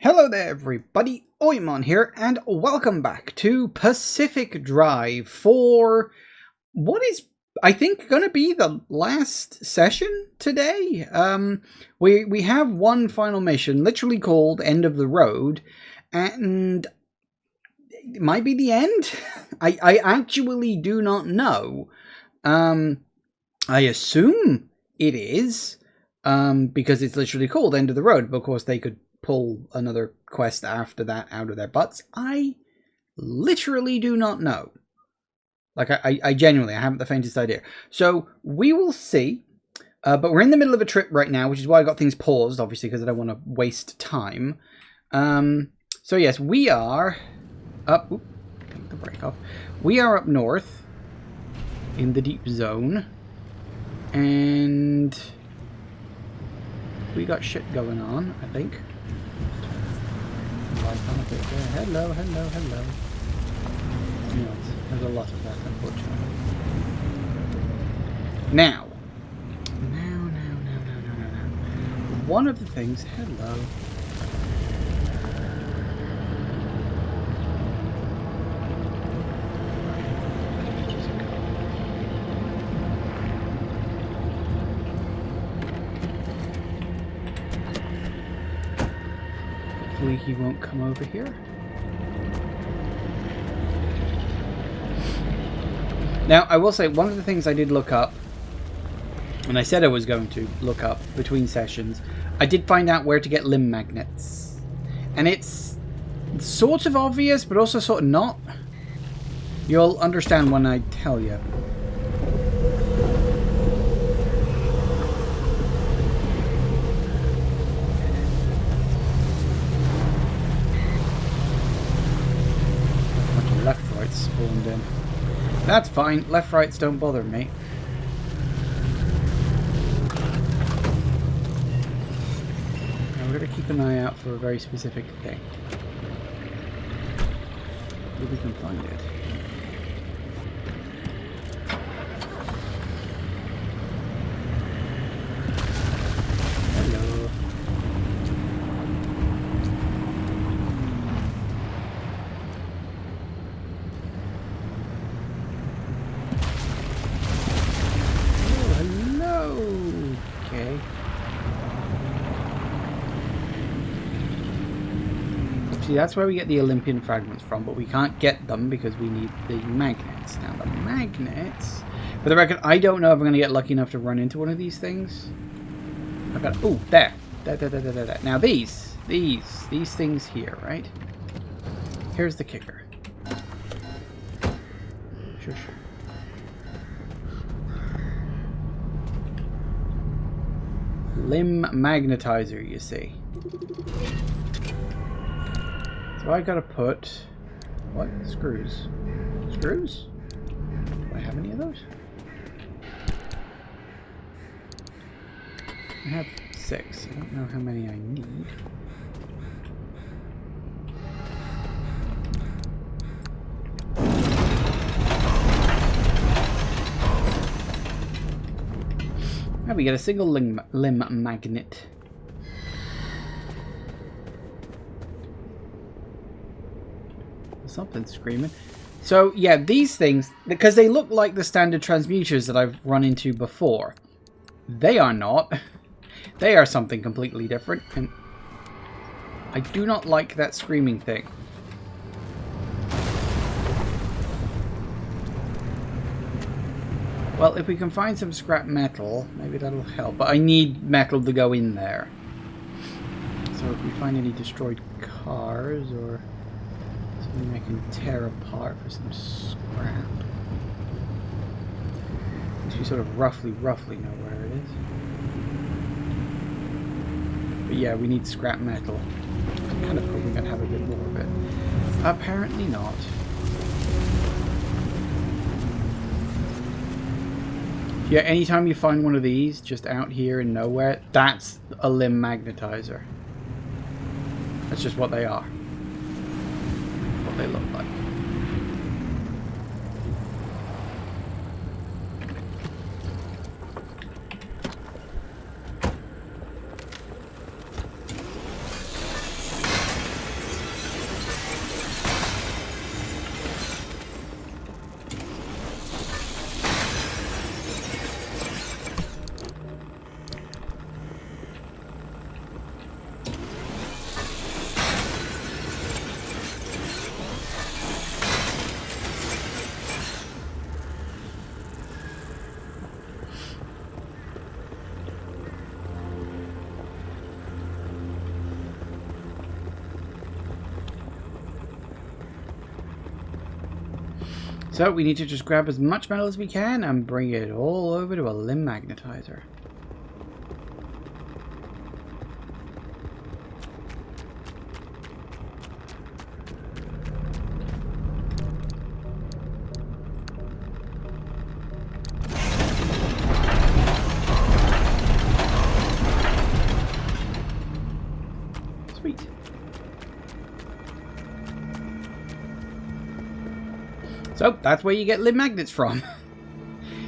Hello there everybody, Oimon here, and welcome back to Pacific Drive for what is, I think, going to be the last session today. We have one final mission, literally called End of the Road, and it might be the end. I actually do not know. I assume it is, because it's literally called End of the Road, but of course they could pull another quest after that out of their butts. I literally do not know. Like, I genuinely, I haven't the faintest idea. So, we will see. But we're in the middle of a trip right now, which is why I got things paused, obviously, because I don't want to waste time. So, yes, we are up... Oop, take the brake off. We are up north in the deep zone. And we got shit going on, I think. Hello. Yes, there's a lot of that, unfortunately. Now. One of the things... Hello. Hopefully he won't come over here. Now, I will say, one of the things I did look up, and I said I was going to look up between sessions, I did find out where to get limb magnets. And it's sort of obvious, but also sort of not. You'll understand when I tell you. Left-rights spawned in. That's fine. Left-rights don't bother me. Now we're going to keep an eye out for a very specific thing. If we can find it. Hello. Okay. See, that's where we get the Olympian fragments from, but we can't get them because we need the magnets. Now, the magnets... For the record, I don't know if I'm going to get lucky enough to run into one of these things. I've got... Oh, there. There. Now, these things here, right? Here's the kicker. Sure. Limb magnetizer, you see. So I gotta put... What? Screws. Screws? Do I have any of those? I have 6. I don't know how many I need. Now we get a single limb magnet. Something's screaming. So, yeah, these things, because they look like the standard transmuters that I've run into before. They are not. They are something completely different. And I do not like that screaming thing. Well, if we can find some scrap metal, maybe that'll help. But I need metal to go in there. So if we find any destroyed cars or something I can tear apart for some scrap. So we sort of roughly know where it is. But yeah, we need scrap metal. I'm kind of hoping I'd have a bit more of it. Apparently not. Yeah, anytime you find one of these just out here in nowhere, that's a limb magnetizer. That's just what they are. What they look like. So we need to just grab as much metal as we can and bring it all over to a limb magnetizer. Sweet. So that's where you get limb magnets from.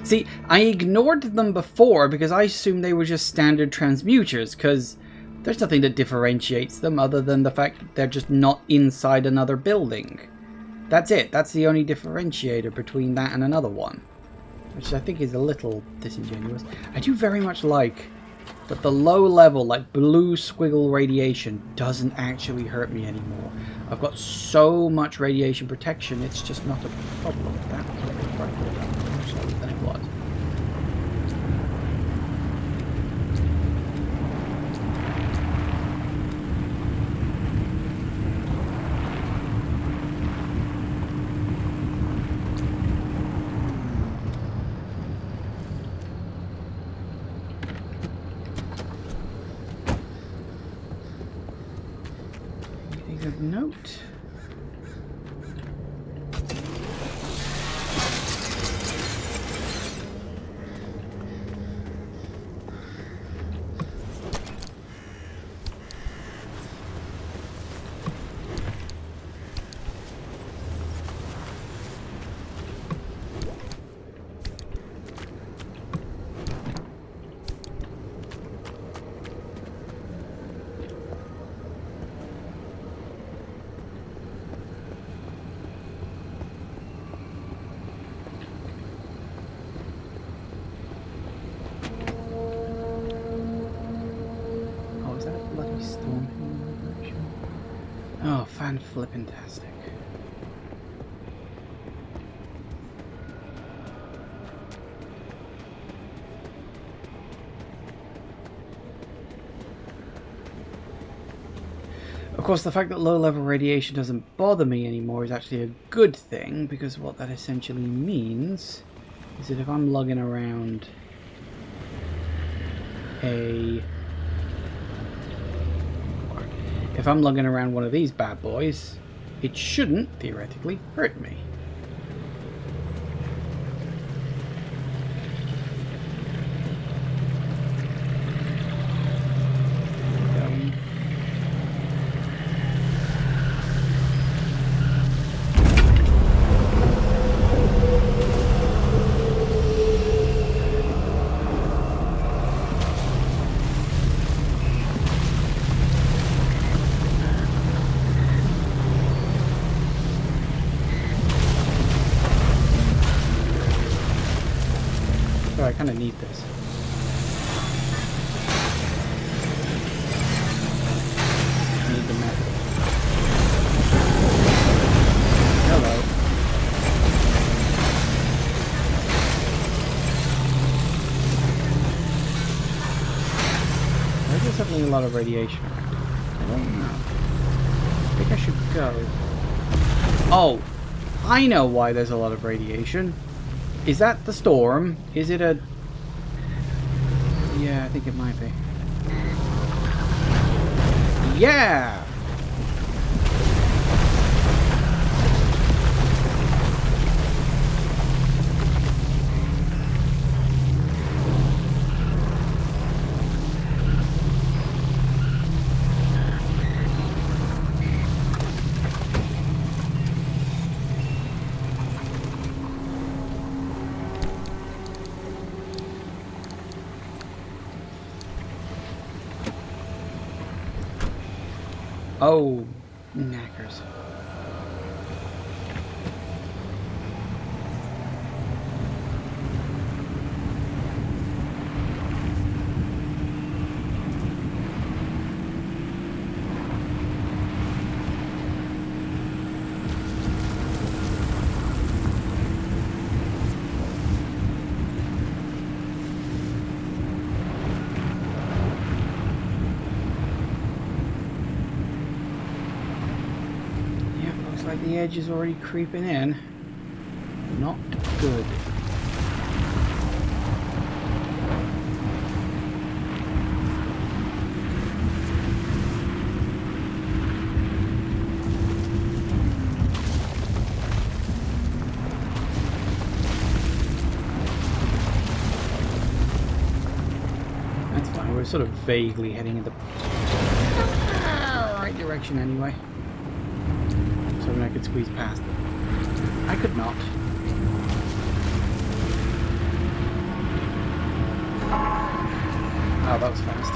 See, I ignored them before because I assumed they were just standard transmuters, because there's nothing that differentiates them other than the fact that they're just not inside another building. That's it. That's the only differentiator between that and another one, which I think is a little disingenuous. I do very much like that the low level, like blue squiggle radiation, doesn't actually hurt me anymore. I've got so much radiation protection, it's just not a problem. That was a bit frightening, more so than it was. Of note. Oh, fan-flippin-tastic. Of course, the fact that low-level radiation doesn't bother me anymore is actually a good thing, because what that essentially means is that if I'm lugging around if I'm lugging around one of these bad boys, it shouldn't, theoretically, hurt me. I kind of need this. I need the map. Hello. Why is there suddenly a lot of radiation around? I don't know. I think I should go. Oh! I know why there's a lot of radiation. Is that the storm? Is it a... Yeah, I think it might be. Yeah! Oh, knackers. Like the edge is already creeping in. not good. That's fine, we're sort of vaguely heading in the right direction anyway. So I could squeeze past them. I could not. Oh, that was fast.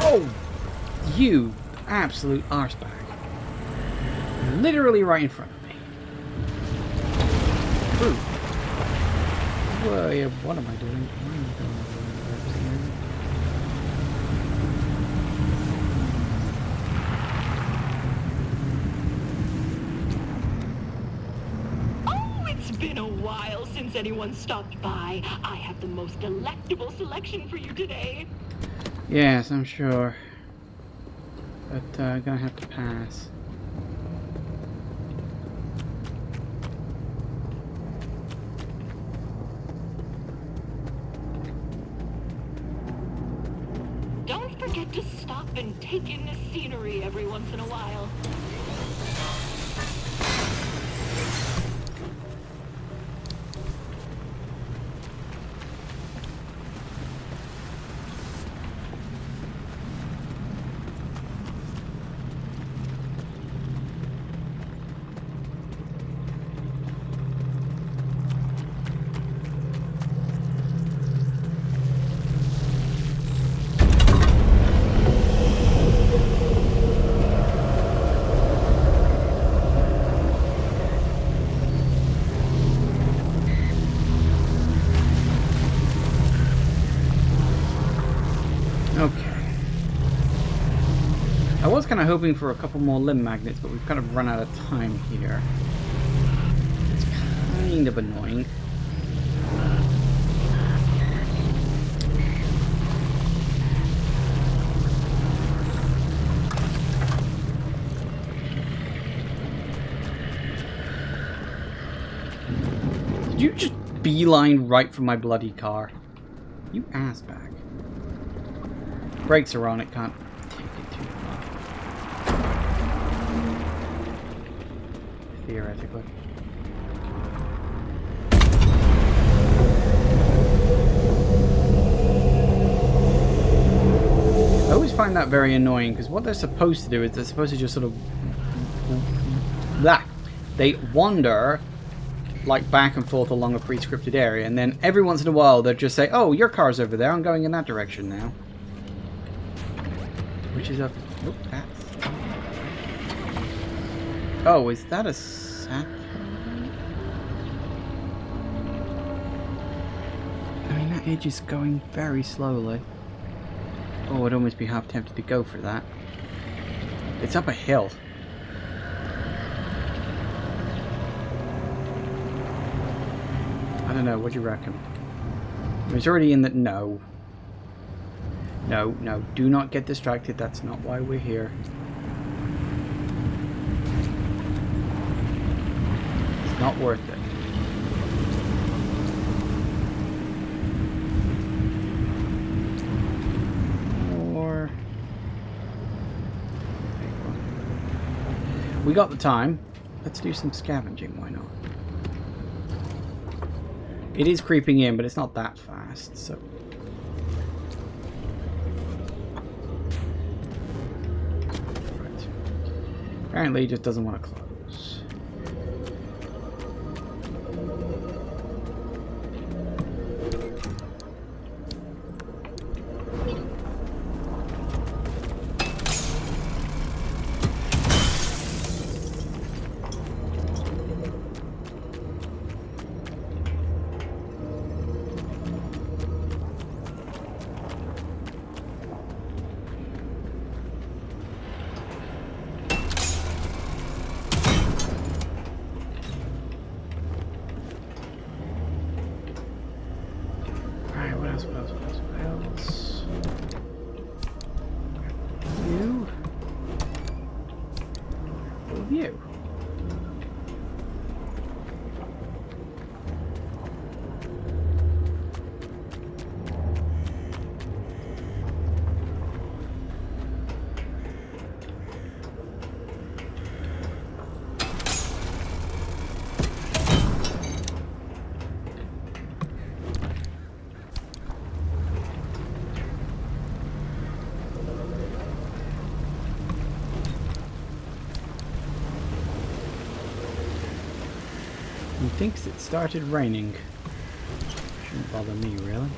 Oh! You absolute arsebag. Literally right in front of me. Ooh. Whoa, yeah, what am I doing? What am I doing? It's been a while since anyone stopped by. I have the most delectable selection for you today. Yes, I'm sure. But gonna have to pass. Don't forget to stop and take in the scenery every once in a while. I was kind of hoping for a couple more limb magnets, but we've kind of run out of time here. It's kind of annoying. Did you just beeline right for my bloody car? You ass bag. Brakes are on, it can't take it too far. Theoretically. I always find that very annoying, because what they're supposed to do is they're supposed to just sort of... They wander like back and forth along a pre-scripted area, and then every once in a while they'll just say, oh, your car's over there, I'm going in that direction now. Which is a... Oh, that's... Oh, is that a satellite? I mean, that edge is going very slowly. Oh, I'd almost be half tempted to go for that. It's up a hill. I don't know, what do you reckon? It's already in the... No. No, no, do not get distracted. That's not why we're here. It's not worth it. Or... We got the time. Let's do some scavenging, why not? It is creeping in, but it's not that fast, so... Right. Apparently he just doesn't want to close. What else? You. Of you. He thinks it started raining. Shouldn't bother me, really.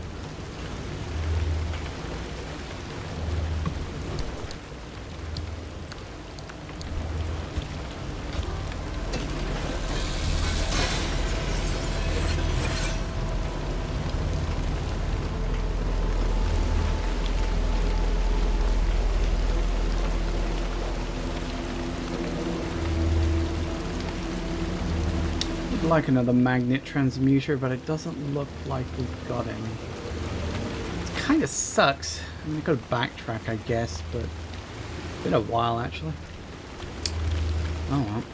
Like another magnet transmuter, but it doesn't look like we've got any. It kind of sucks. I mean, I could backtrack, I guess, but it's been a while actually. Oh well.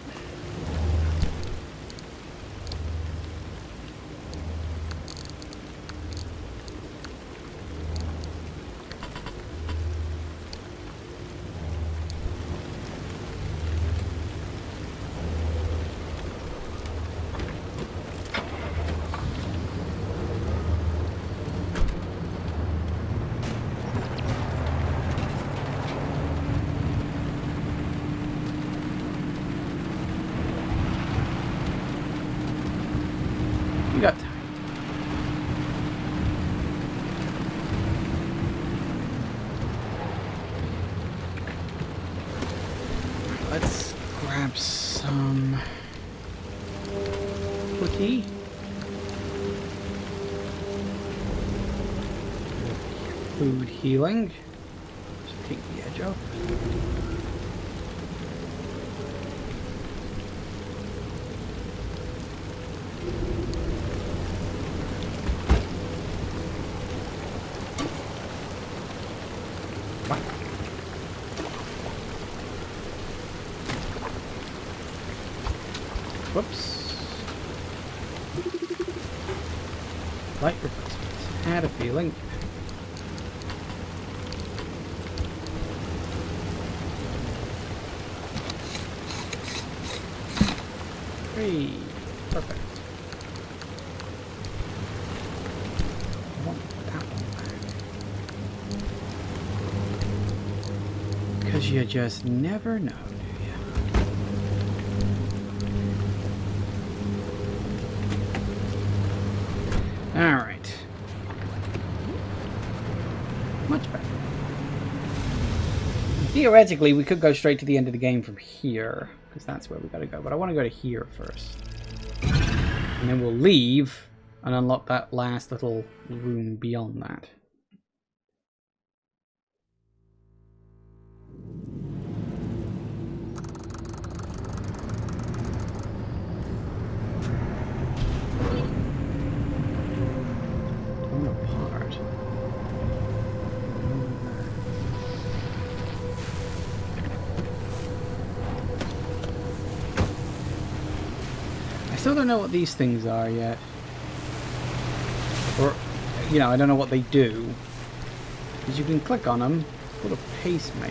You got time. Let's grab some cookie. Food healing. Just take the edge off. Whoops. Light replacement. Had a feeling. Hey, perfect. I want that one back. Because you just never know, do you? Alright. Much better. Theoretically, we could go straight to the end of the game from here, because that's where we gotta go. But I want to go to here first. And then we'll leave and unlock that last little room beyond that. I still don't know what these things are yet. Or, you know, I don't know what they do. Because you can click on them, put a pacemaker.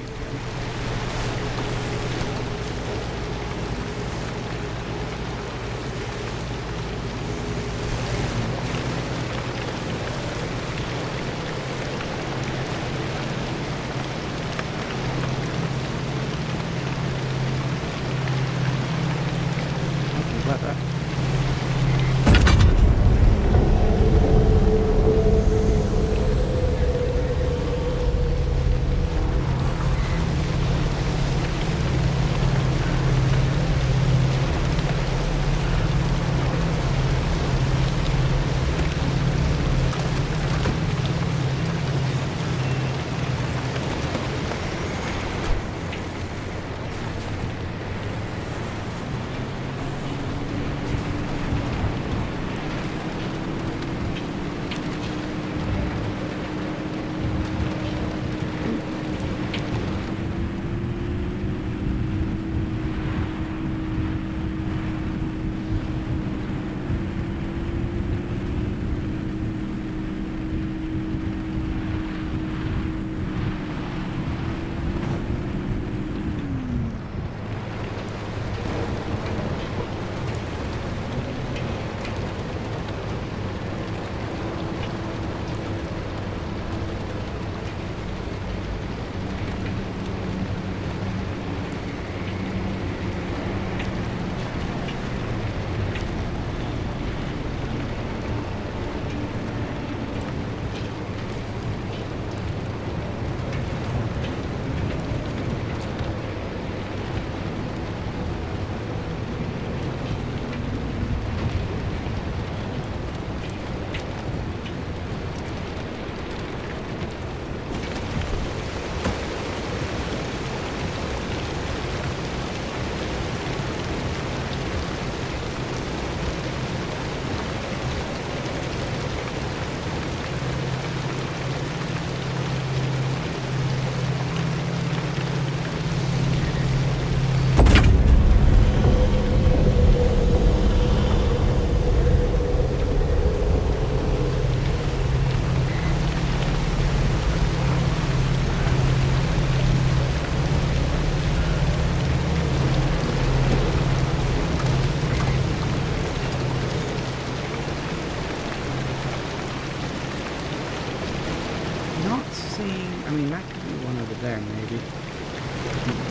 seeing... I mean, that could be one over there, maybe.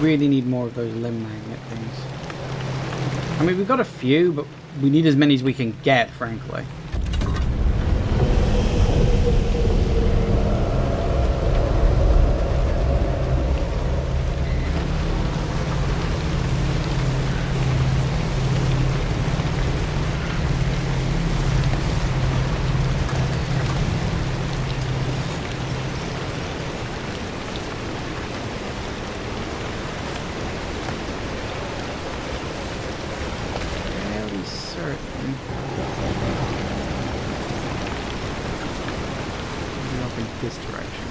We really need more of those limb magnet things. I mean, we've got a few, but we need as many as we can get, frankly. This direction.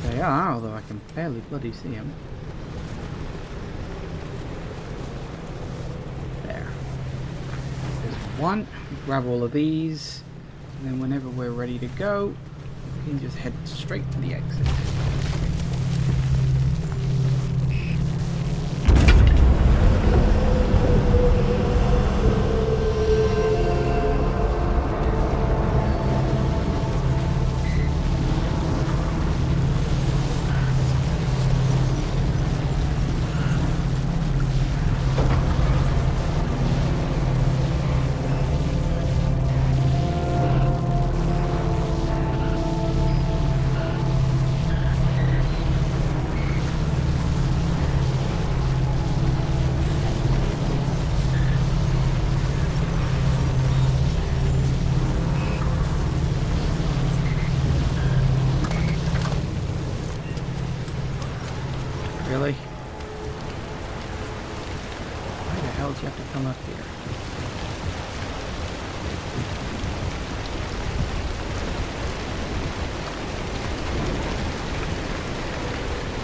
They are, although I can barely bloody see them. There. There's one. Grab all of these, and then whenever we're ready to go, we can just head straight to the exit. Really? Why the hell do you have to come up here?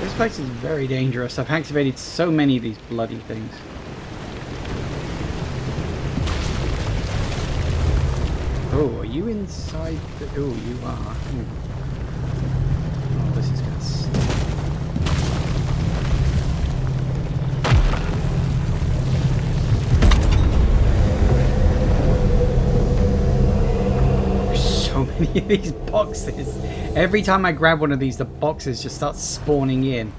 This place is very dangerous. I've activated so many of these bloody things. Oh, are you inside the... Oh, you are. Oh, this is gonna stink. Many of these boxes. Every time I grab one of these, the boxes just start spawning in.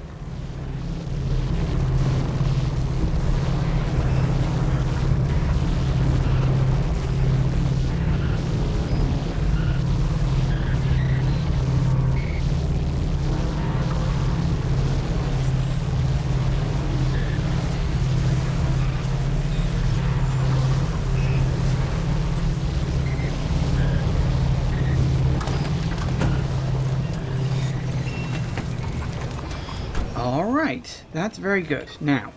Alright, that's very good. Now,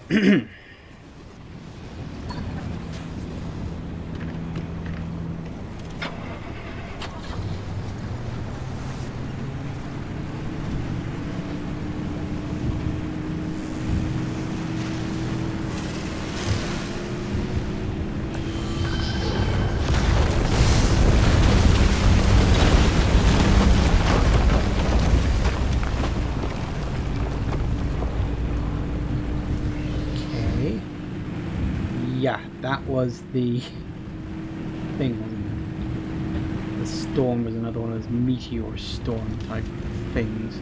yeah, that was the thing, wasn't it? The storm was another one of those meteor storm type things.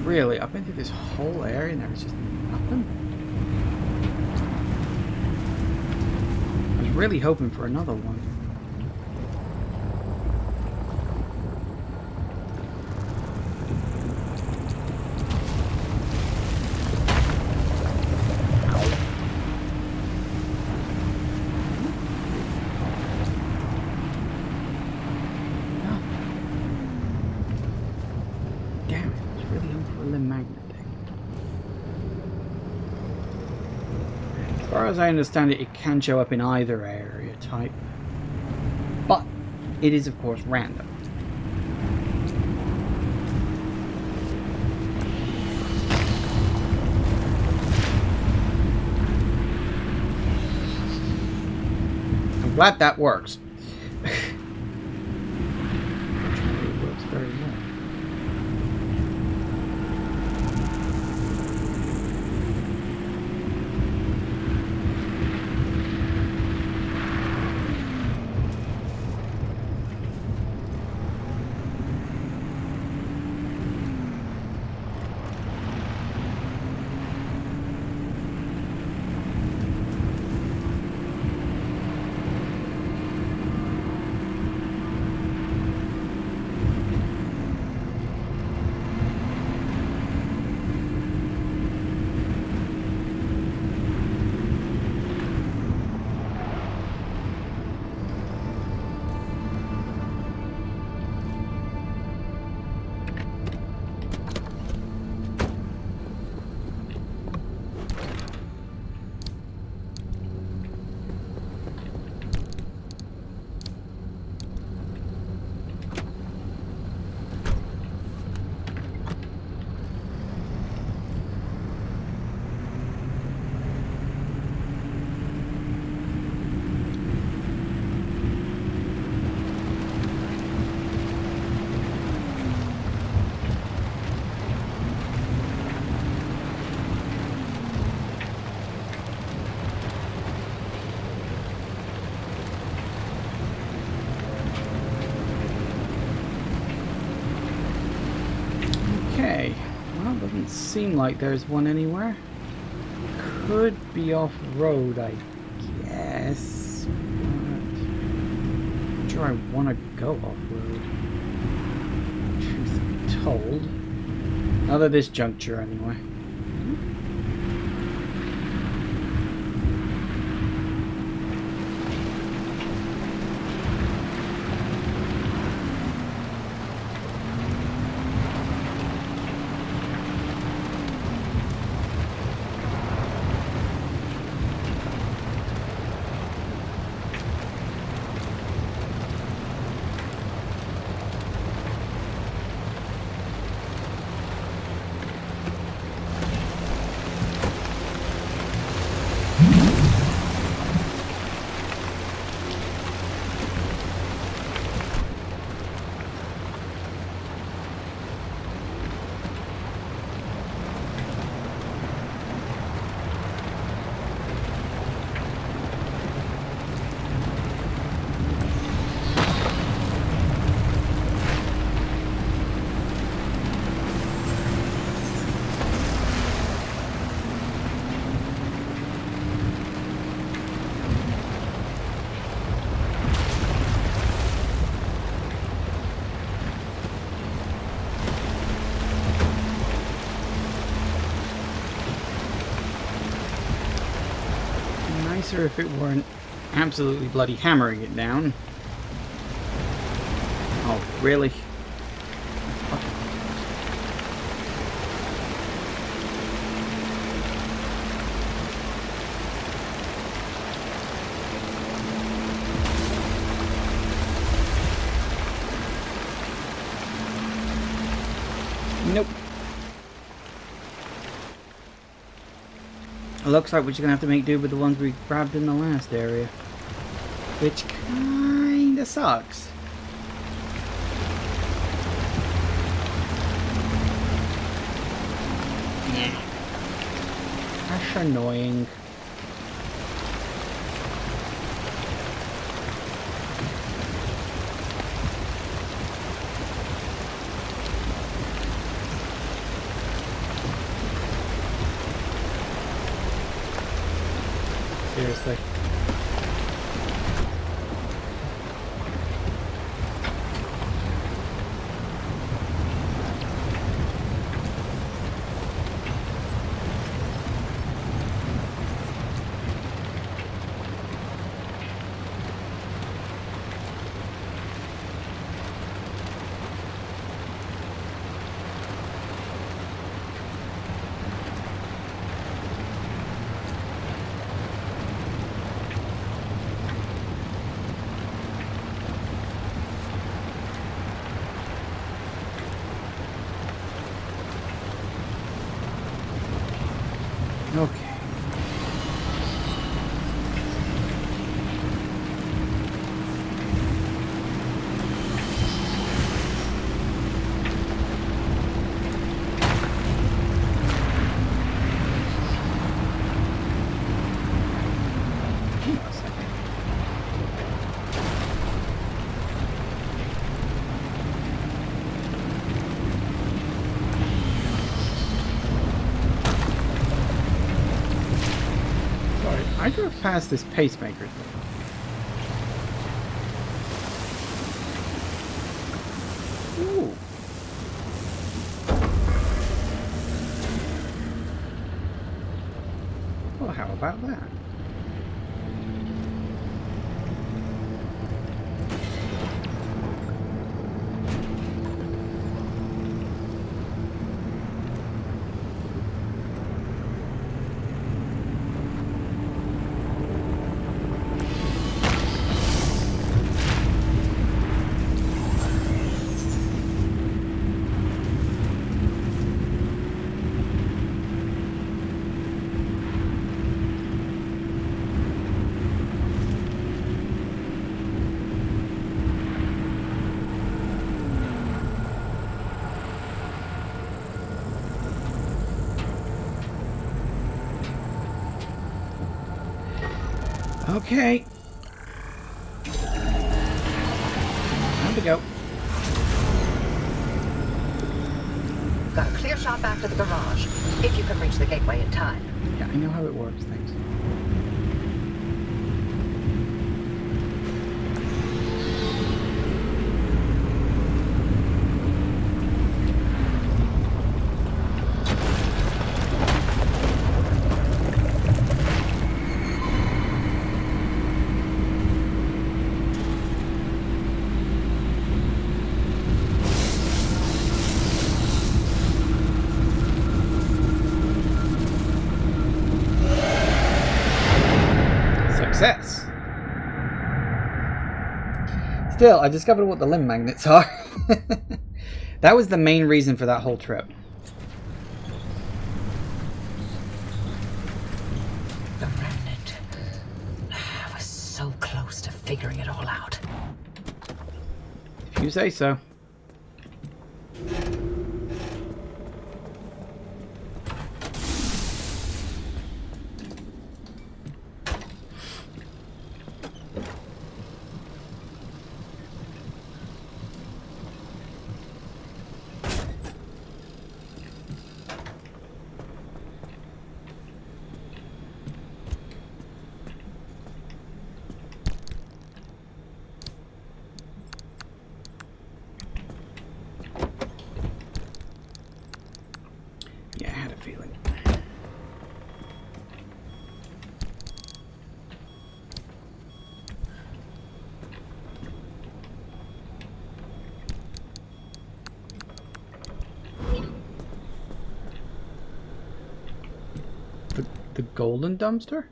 Really, I've been through this whole area and there was just nothing. I was really hoping for another one. As far as I understand it, it can show up in either area type, but it is of course random. glad that works. It works very well. Okay, well, doesn't seem like there's one anywhere. Could be off-road, I guess. But I'm sure I want to go off-road. Truth be told. Not at this juncture, anyway. Nicer if it weren't absolutely bloody hammering it down. Oh, really? Nope. It looks like we're just gonna have to make do with the ones we grabbed in the last area. Which kinda sucks. Yeah. That's annoying. Seriously. Okay. I drove past this pacemaker thing. Ooh. Well, how about that? Okay. Time to go. Got a clear shot back to the garage, if you can reach the gateway in time. Yeah, I know how it works, thanks. Success. Still, I discovered what the limb magnets are. That was the main reason for that whole trip. The remnant. I was so close to figuring it all out. If you say so. Yeah, I had a feeling. The golden dumpster?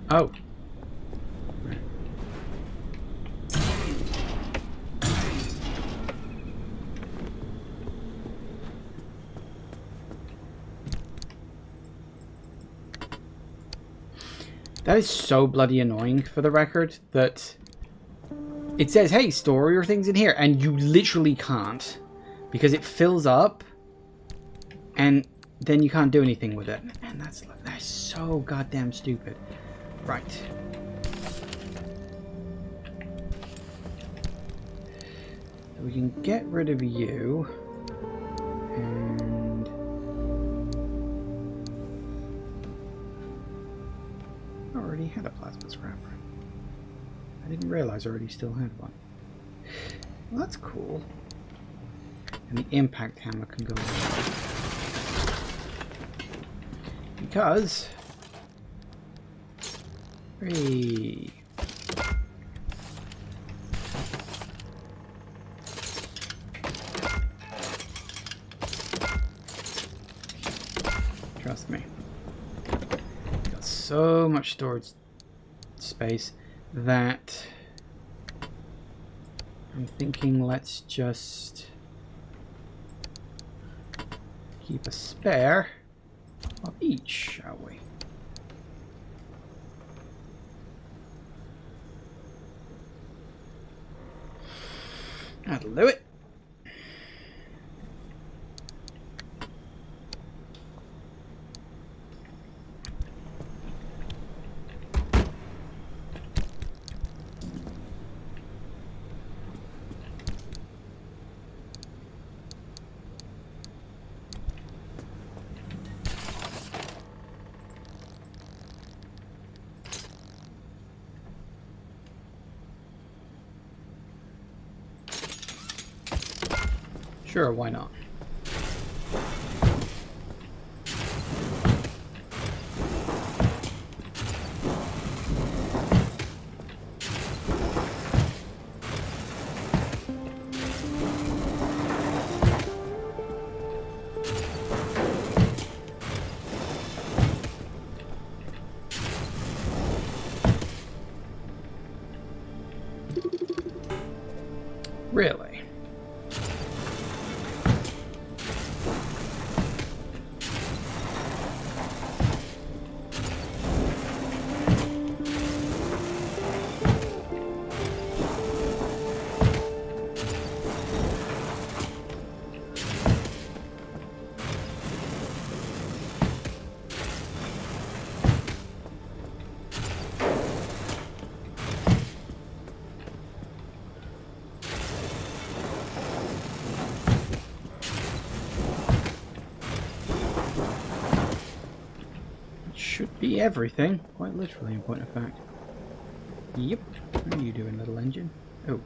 Oh. That is so bloody annoying, for the record, that it says, hey, store your things in here, and you literally can't, because it fills up, and then you can't do anything with it. And that's so goddamn stupid. Right. So we can get rid of you, and I already had a plasma scrapper. I didn't realize I already still had one. Well, that's cool. And the impact hammer can go in. Because... Hey. Trust me. Got so much storage space that I'm thinking let's just keep a spare of each, shall we? That'll do it. Sure, why not? Really? Should be everything, quite literally in point of fact. Yep. What are you doing, little engine? Oh.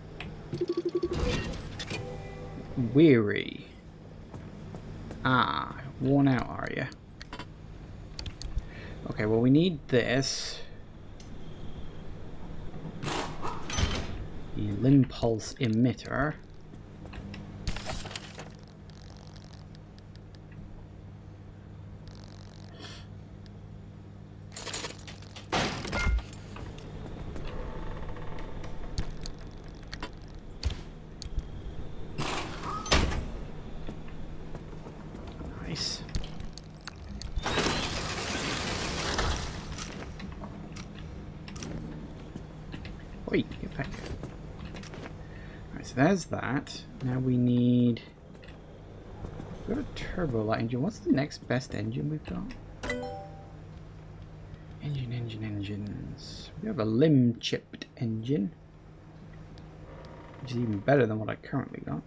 Weary. Ah, worn out, are you? Okay, well we need this. The limb pulse emitter. Nice. Wait, get back. Alright, so there's that. Now we need... We've got a turbo light engine. What's the next best engine we've got? Engines. We have a limb chipped engine, which is even better than what I currently got.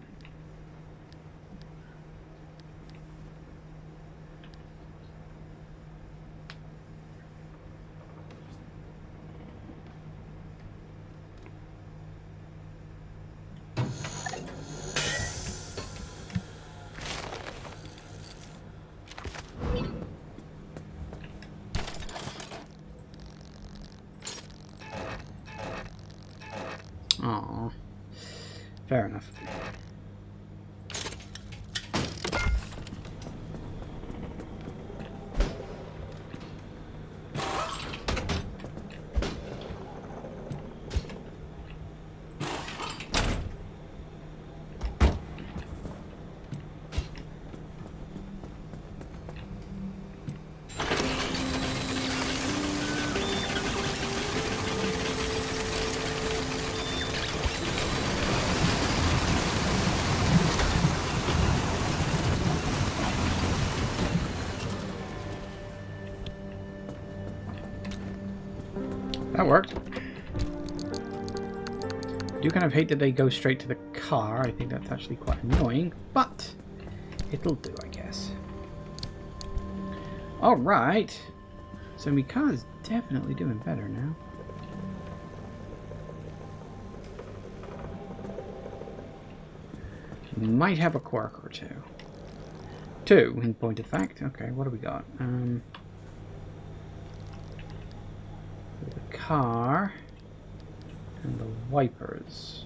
Aww. Fair enough. That worked. I do kind of hate that they go straight to the car. I think that's actually quite annoying, but it'll do, I guess. Alright. So my car is definitely doing better now. Might have a quirk or two. Two, in point of fact. Okay, what do we got? The car and the wipers.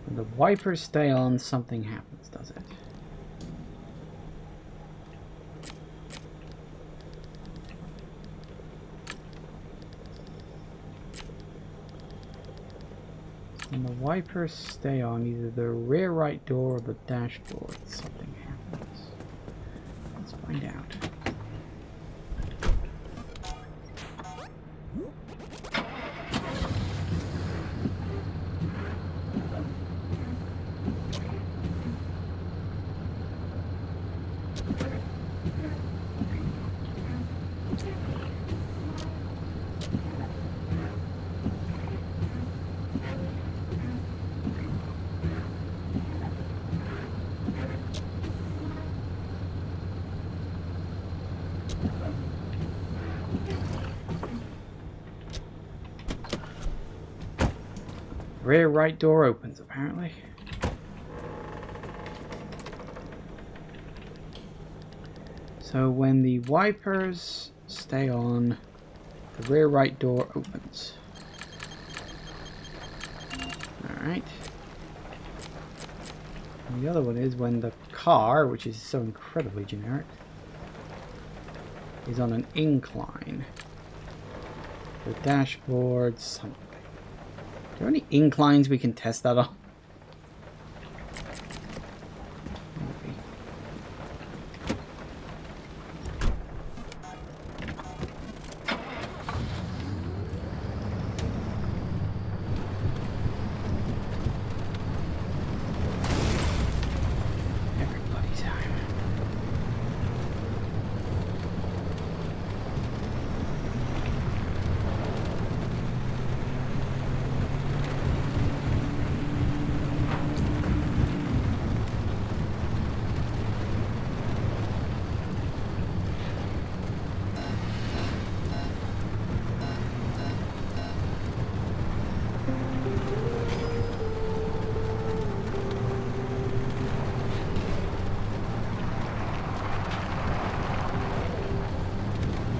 When the wipers stay on, something happens, does it? When the wipers stay on either the rear right door or the dashboard, something happens. Let's find out. Rear right door opens, apparently. So when the wipers stay on, the rear right door opens. Alright. And the other one is when the car, which is so incredibly generic, is on an incline. The dashboard, something. Are there any inclines we can test that on? Maybe. Every bloody time.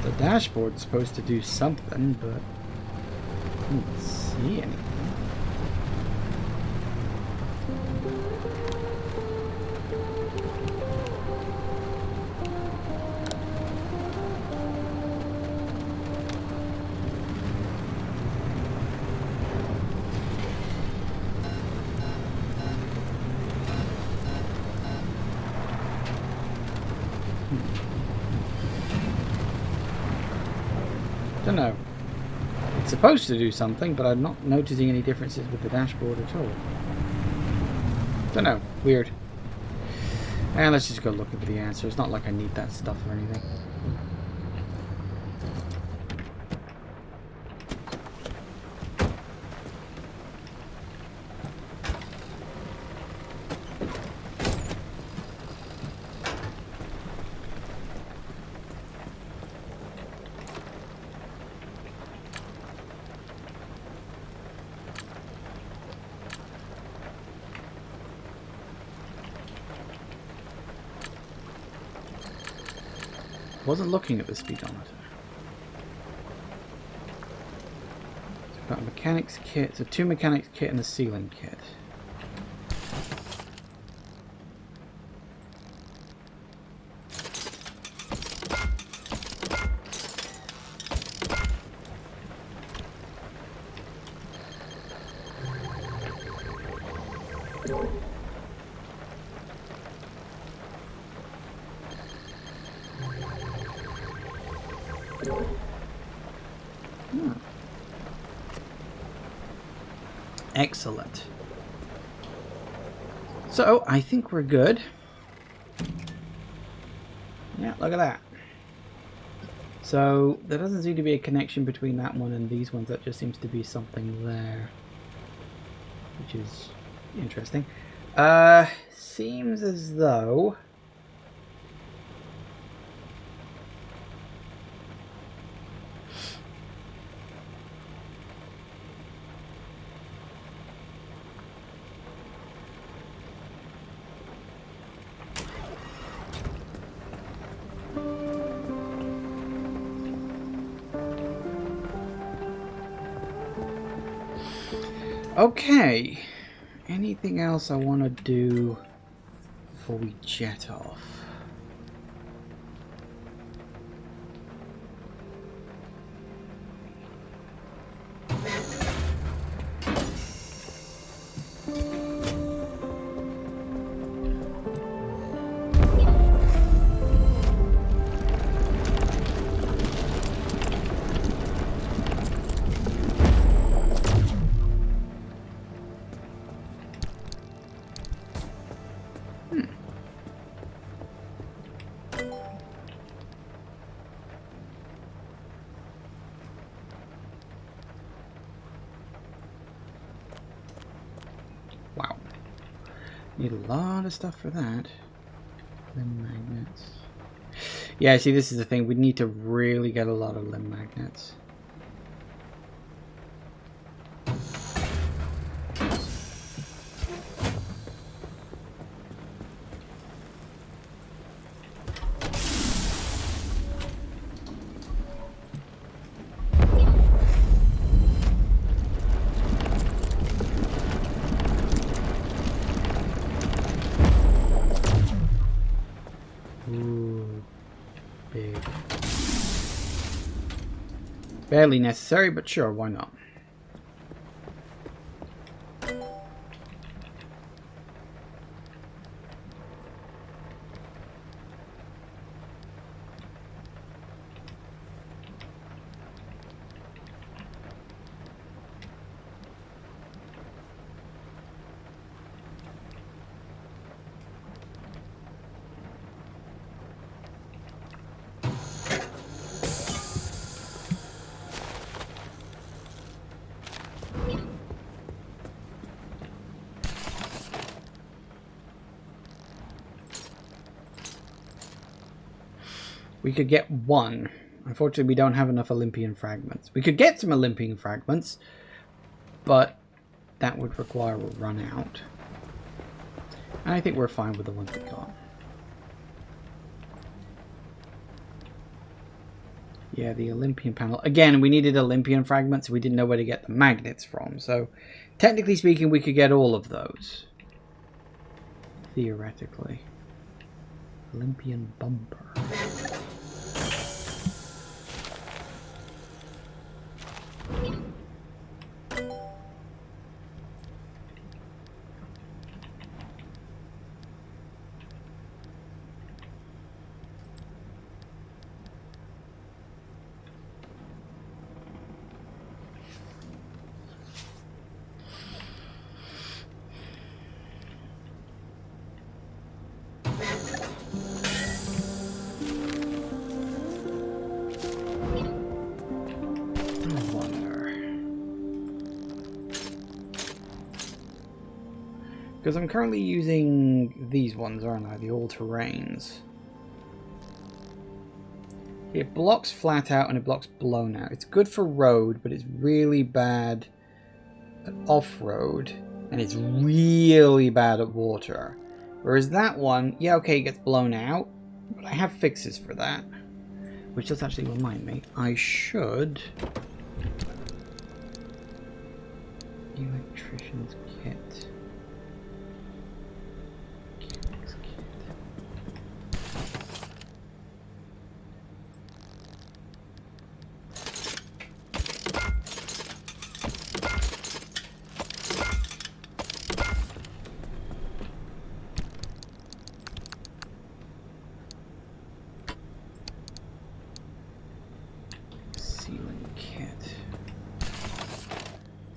The dashboard's supposed to do something, but I didn't see anything. Don't know. It's supposed to do something, but I'm not noticing any differences with the dashboard at all. Don't know. Weird. And let's just go looking for the answer. It's not like I need that stuff or anything. Wasn't looking at the speedometer. So we've got a mechanics kit, so 2 mechanics kit and a sealing kit. Excellent. So, I think we're good. Yeah, look at that. So, there doesn't seem to be a connection between that one and these ones. That just seems to be something there. Which is interesting. Seems as though... Okay, anything else I want to do before we jet off? Wow. Need a lot of stuff for that. Limb magnets. Yeah, see, this is the thing. We need to really get a lot of limb magnets. Barely necessary, but sure, why not? We could get one. Unfortunately, we don't have enough Olympian fragments. We could get some Olympian fragments, but that would require a run out. And I think we're fine with the ones we got. Yeah, the Olympian panel. Again, we needed Olympian fragments. We didn't know where to get the magnets from. So, technically speaking, we could get all of those. Theoretically. Olympian bumper. Because I'm currently using these ones, aren't I? The all-terrains. It blocks flat out and it blocks blown out. It's good for road, but it's really bad at off-road. And it's really bad at water. Whereas that one, yeah, okay, it gets blown out. But I have fixes for that. Which does actually remind me, I should... Electrician's kit.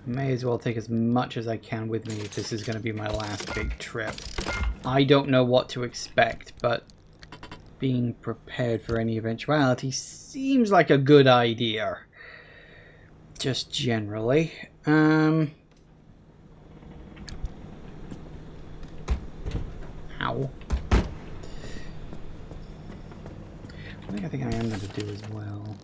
May as well take as much as I can with me if this is going to be my last big trip. I don't know what to expect, but being prepared for any eventuality seems like a good idea. Just generally. Ow. I think I am going to do as well.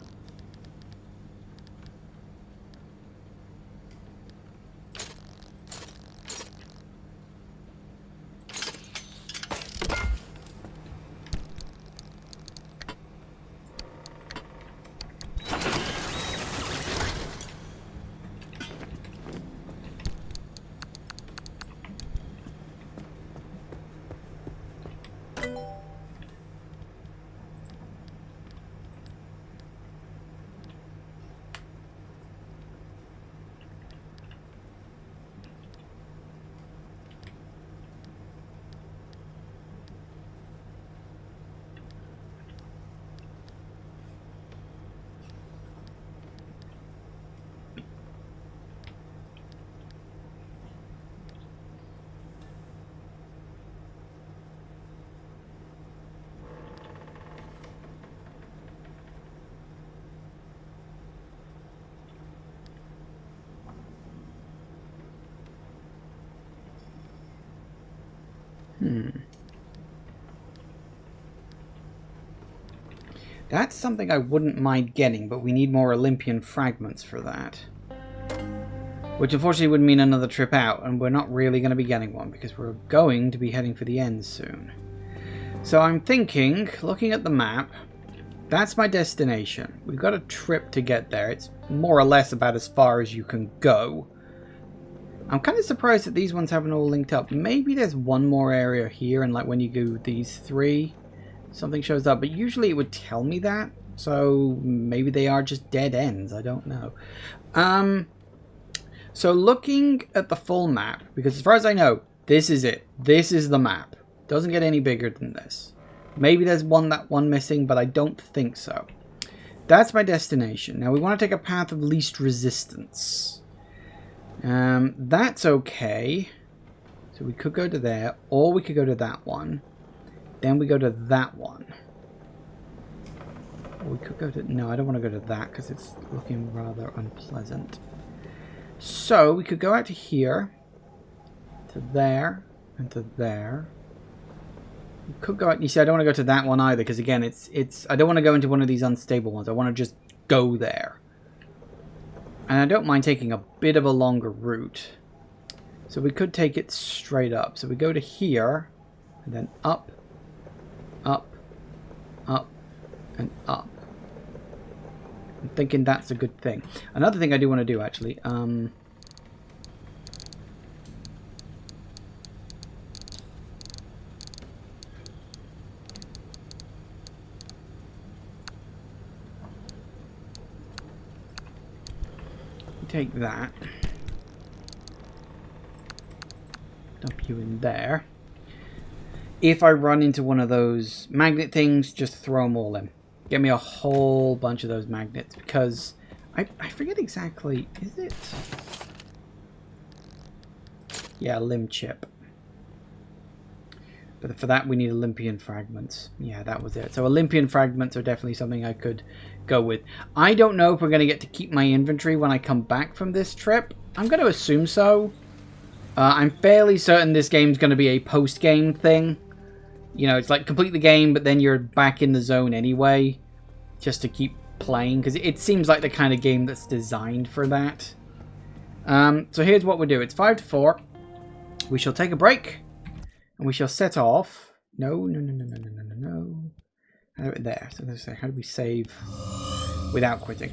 That's something I wouldn't mind getting, but we need more Olympian fragments for that. Which unfortunately would mean another trip out, and we're not really going to be getting one because we're going to be heading for the end soon. So I'm thinking, looking at the map, that's my destination. We've got a trip to get there. It's more or less about as far as you can go. I'm kind of surprised that these ones haven't all linked up. Maybe there's one more area here, and like when you do these three, something shows up. But usually it would tell me that So maybe they are just dead ends. I don't know. So looking at the full map, because as far as I know, this is it. This is the map. Doesn't get any bigger than this. Maybe there's one missing, but I don't think so. That's my destination. Now we want to take a path of least resistance. That's okay. So we could go to there, or we could go to that one. Then we go to that one. Or we could go to... No, I don't want to go to that because it's looking rather unpleasant. So we could go out to here, to there, and to there. We could go out... You see, I don't want to go to that one either because, again, it's... I don't want to go into one of these unstable ones. I want to just go there. And I don't mind taking a bit of a longer route. So we could take it straight up. So we go to here, and then up, up, up, and up. I'm thinking that's a good thing. Another thing I do want to do, actually, take that. Dump you in there. If I run into one of those magnet things, just throw them all in. Get me a whole bunch of those magnets, because I forget exactly, is it? Yeah, limb chip. But for that we need Olympian fragments. Yeah, that was it. So Olympian fragments are definitely something I could go with. I don't know if we're going to get to keep my inventory when I come back from this trip. I'm going to assume so. I'm fairly certain this game's going to be a post-game thing. You know, it's like complete the game, but then you're back in the zone anyway, just to keep playing, because it seems like the kind of game that's designed for that. So here's what we'll do. It's 5 to 4. We shall take a break, and we shall set off. No. There. So let's say, how do we save without quitting?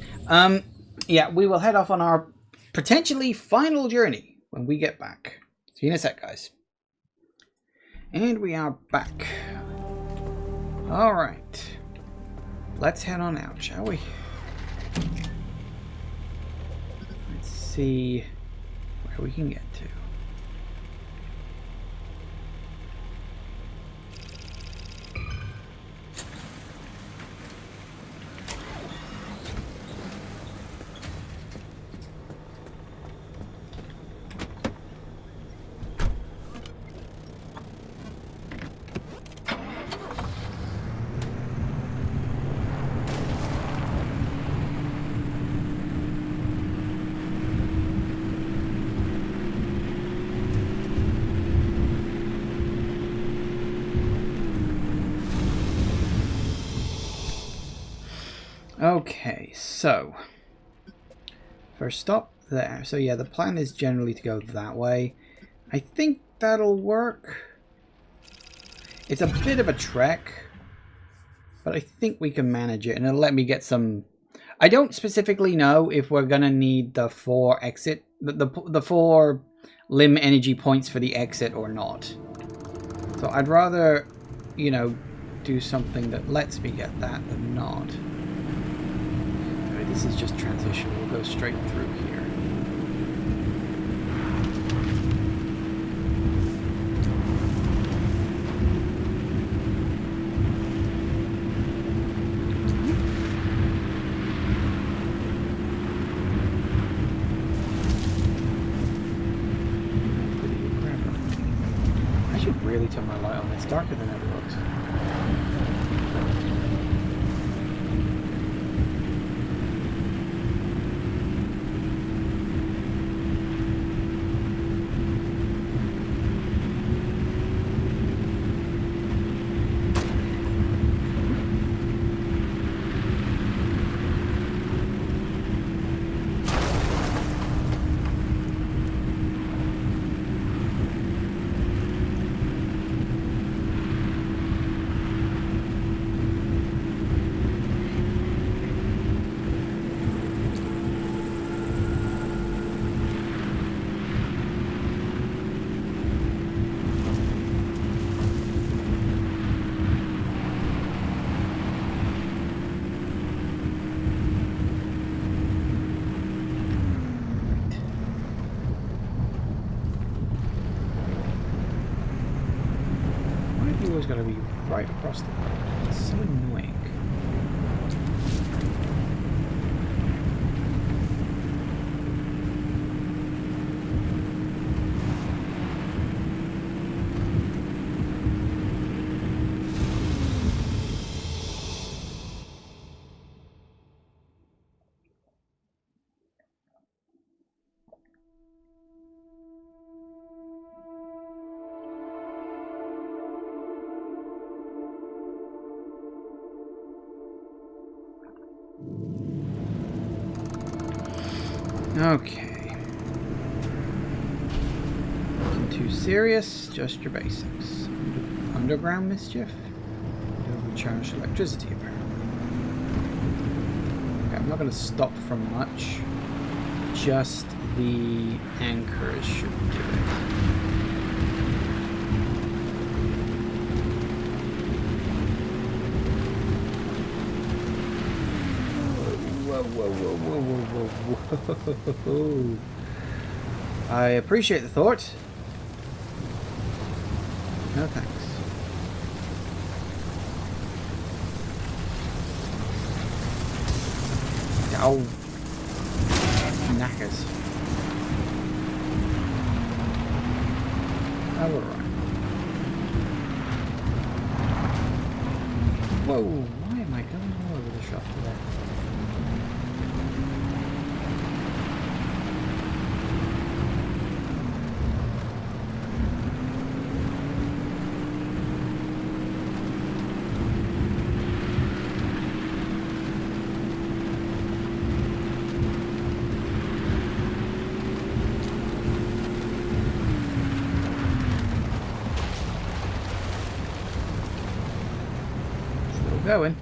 Yeah, we will head off on our potentially final journey when we get back. See you in a sec, guys. And we are back. Alright. Let's head on out, shall we? Let's see where we can get to. Okay, so first stop there. So yeah, the plan is generally to go that way. I think that'll work. It's a bit of a trek, but I think we can manage it, and it'll let me get some... I don't specifically know if we're gonna need the 4 exit, the 4 limb energy points for the exit or not. So I'd rather, you know, do something that lets me get that than not. This is just transition. We'll go straight through here. I should really turn my light on. It's darker than it looks. got to be right across the... It's so annoying. Okay. Nothing too serious, just your basics. Underground mischief? Overcharged electricity, apparently. Okay, I'm not going to stop from much. Just the anchors should do it. Whoa, whoa, whoa, whoa, whoa, whoa, whoa. I appreciate the thought. No thanks. Oh. Knackers. Oh, alright. Whoa, why am I going all over the shop today? Going.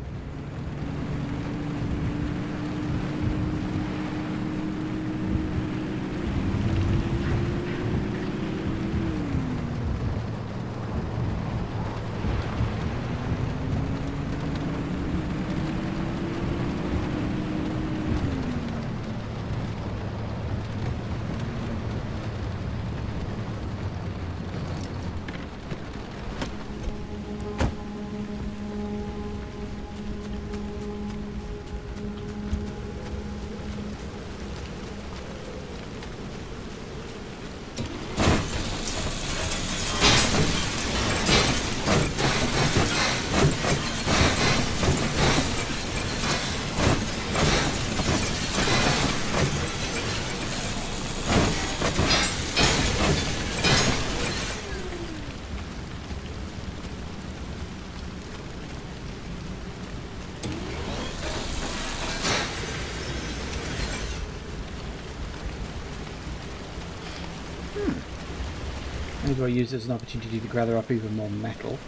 Maybe I'll use this as an opportunity to gather up even more metal.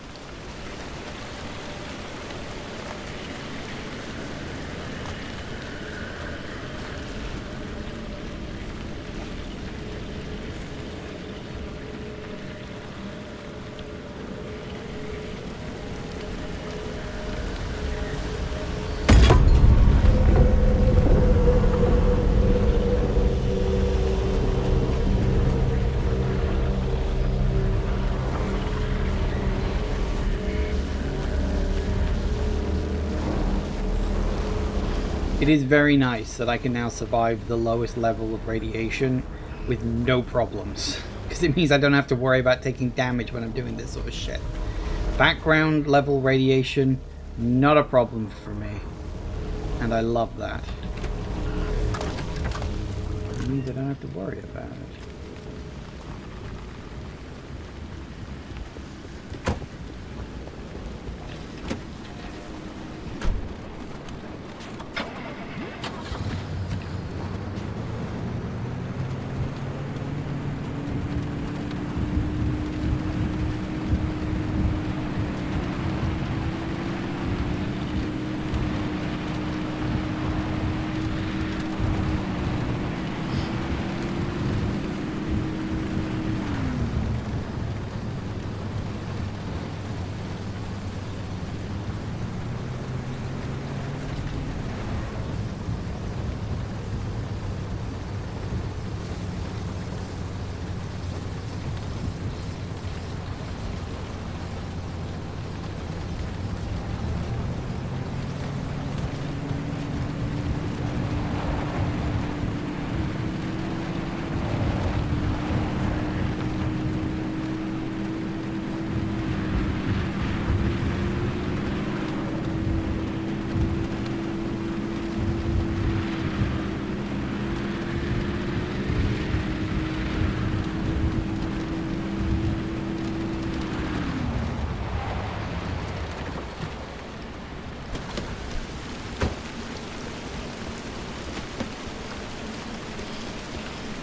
It is very nice that I can now survive the lowest level of radiation with no problems. Because it means I don't have to worry about taking damage when I'm doing this sort of shit. Background level radiation, not a problem for me. And I love that. It means I don't have to worry about it.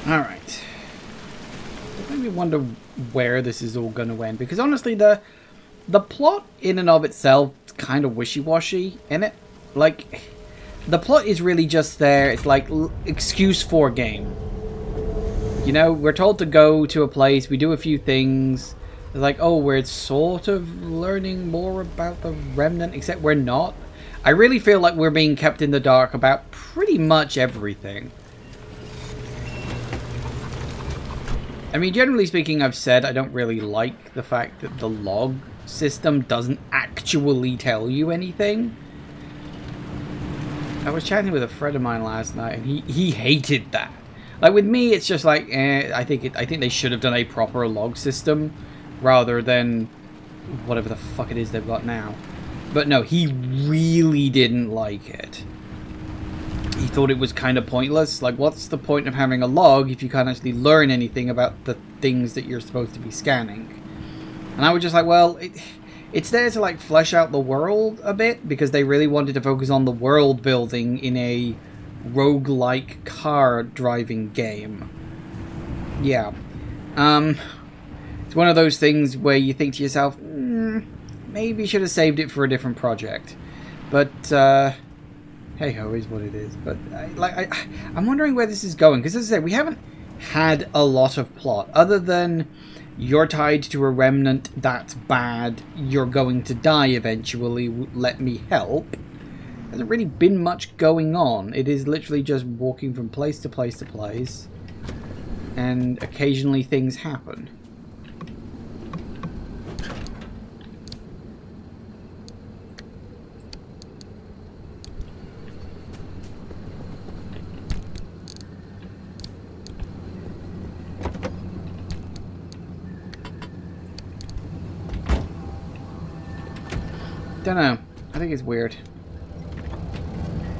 Alright. It made me wonder where this is all going to end. Because honestly, the plot in and of itself is kind of wishy-washy, isn't it? Like, the plot is really just there. It's like excuse for game. You know, we're told to go to a place, we do a few things. It's like, oh, we're sort of learning more about the Remnant, except we're not. I really feel like we're being kept in the dark about pretty much everything. I mean, generally speaking, I've said I don't really like the fact that the log system doesn't actually tell you anything. I was chatting with a friend of mine last night, and he hated that. Like, with me, it's just like, I think they should have done a proper log system rather than whatever the fuck it is they've got now. But no, he really didn't like it. He thought it was kind of pointless. Like, what's the point of having a log if you can't actually learn anything about the things that you're supposed to be scanning? And I was just like, well, it's there to, like, flesh out the world a bit, because they really wanted to focus on the world building in a roguelike car driving game. Yeah. It's one of those things where you think to yourself, maybe you should have saved it for a different project. But, hey ho, is what it is. But I'm wondering where this is going, because as I said, we haven't had a lot of plot other than you're tied to a remnant, that's bad, you're going to die eventually, let me help. Hasn't really been much going on. It is literally just walking from place to place to place, and occasionally things happen. Don't know. I think it's weird.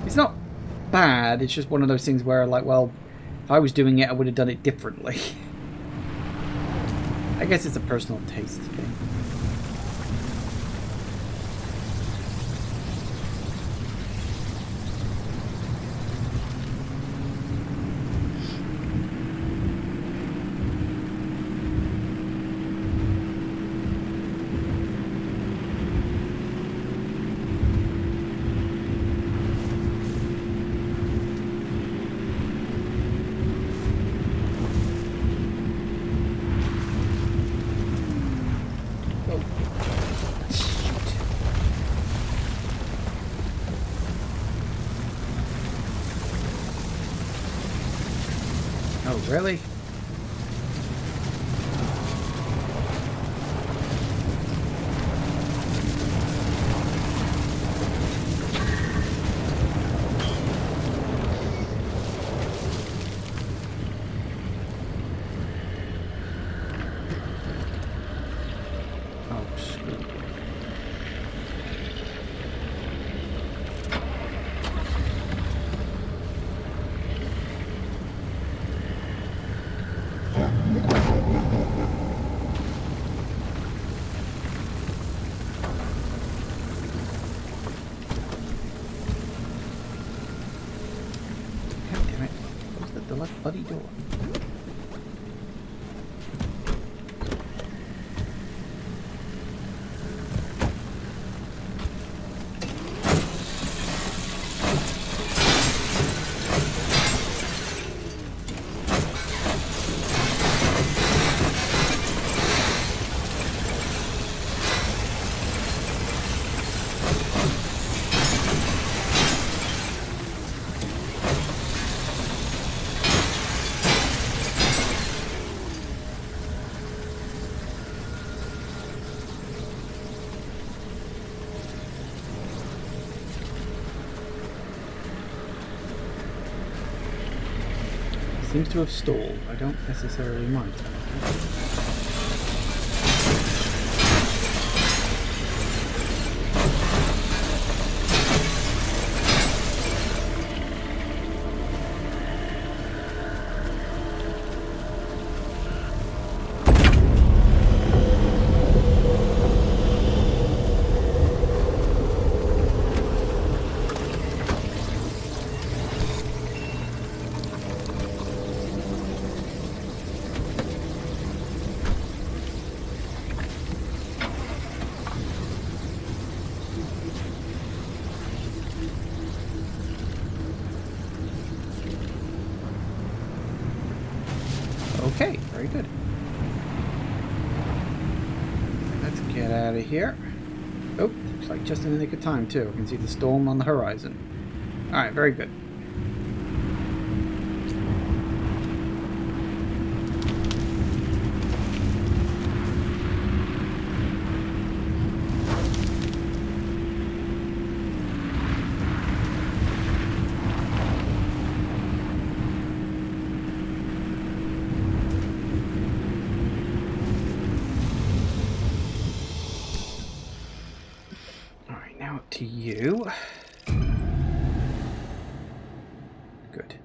It's not bad, it's just one of those things where, like, well, if I was doing it, I would have done it differently. I guess it's a personal taste thing. Oh, really? Oh, screw it. God damn it. Close the left bloody door. Seems to have stalled. I don't necessarily mind. Okay, very good. Let's get out of here. Oh, looks like just in the nick of time, too. I can see the storm on the horizon. Alright, very good. To you. Good.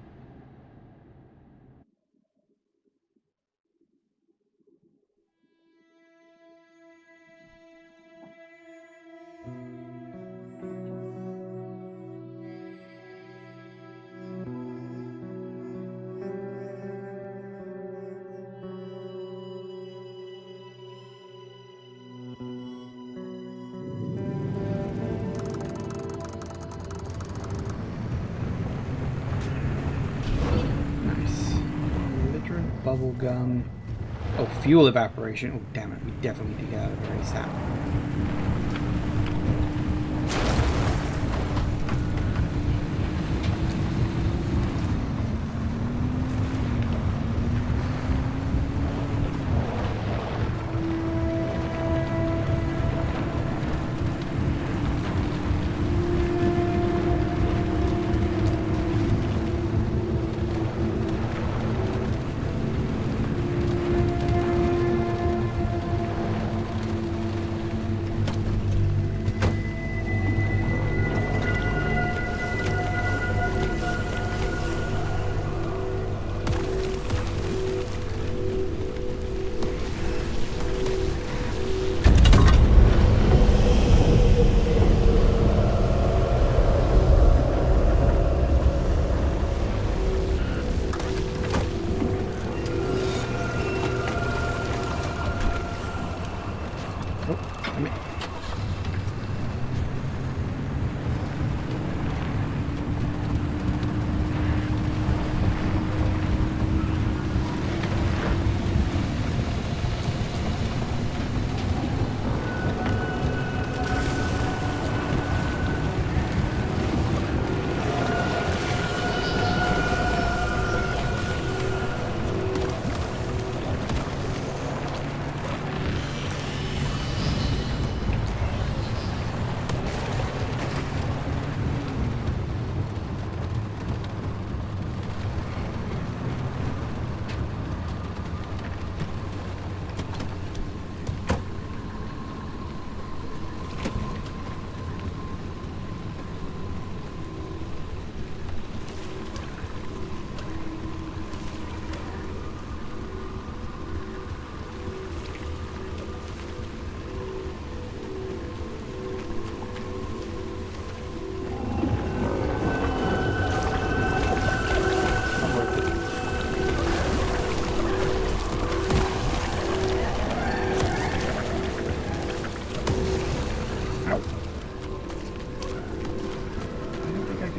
Bubble gum. Oh, fuel evaporation. Oh, damn it. We definitely need to get out of there ASAP.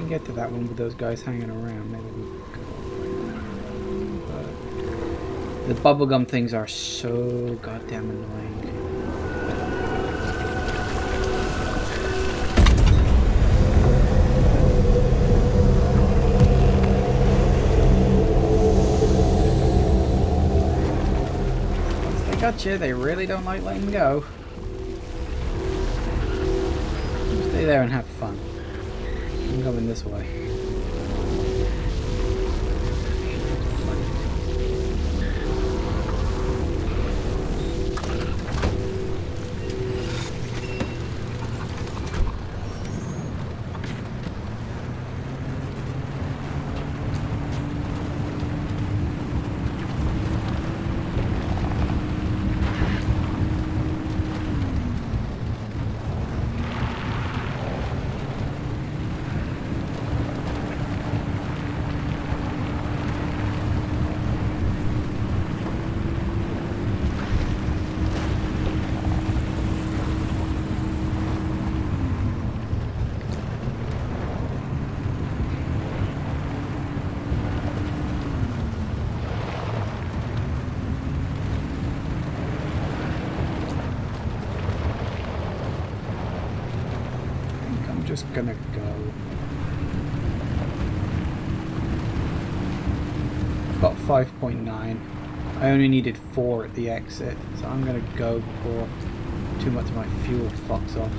Get to that one with those guys hanging around. Maybe we but the bubblegum things are so goddamn annoying. Once they got you, they really don't like letting go. Stay there and have fun. I'm going this way. just gonna go. I've got 5.9. I only needed 4 at the exit, so I'm gonna go before too much of my fuel fucks off.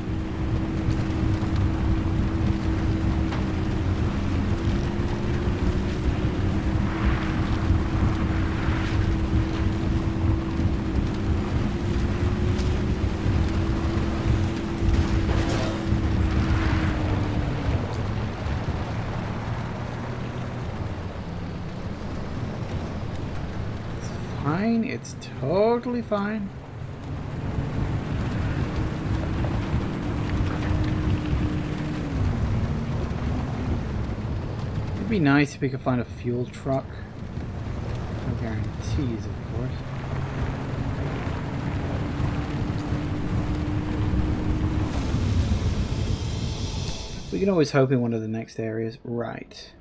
Fine, it's totally fine. It'd be nice if we could find a fuel truck. No guarantees, of course. We can always hope in one of the next areas. Right.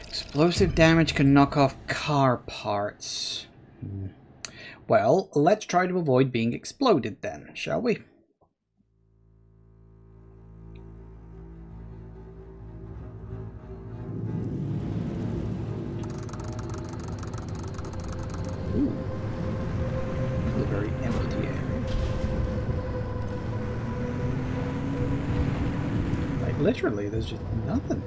Explosive damage can knock off car parts. Well, let's try to avoid being exploded then, shall we? Ooh. This is a very empty area. Like, literally, there's just nothing.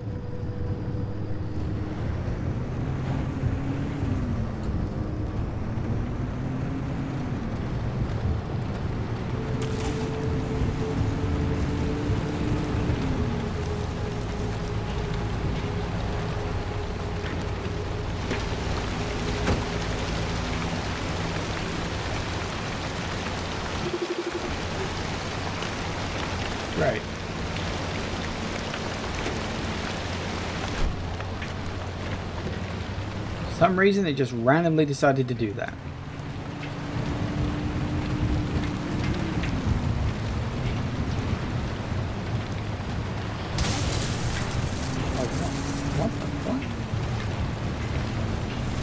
Right. For some reason, they just randomly decided to do that. Oh, what the fuck?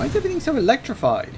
Why is everything so electrified?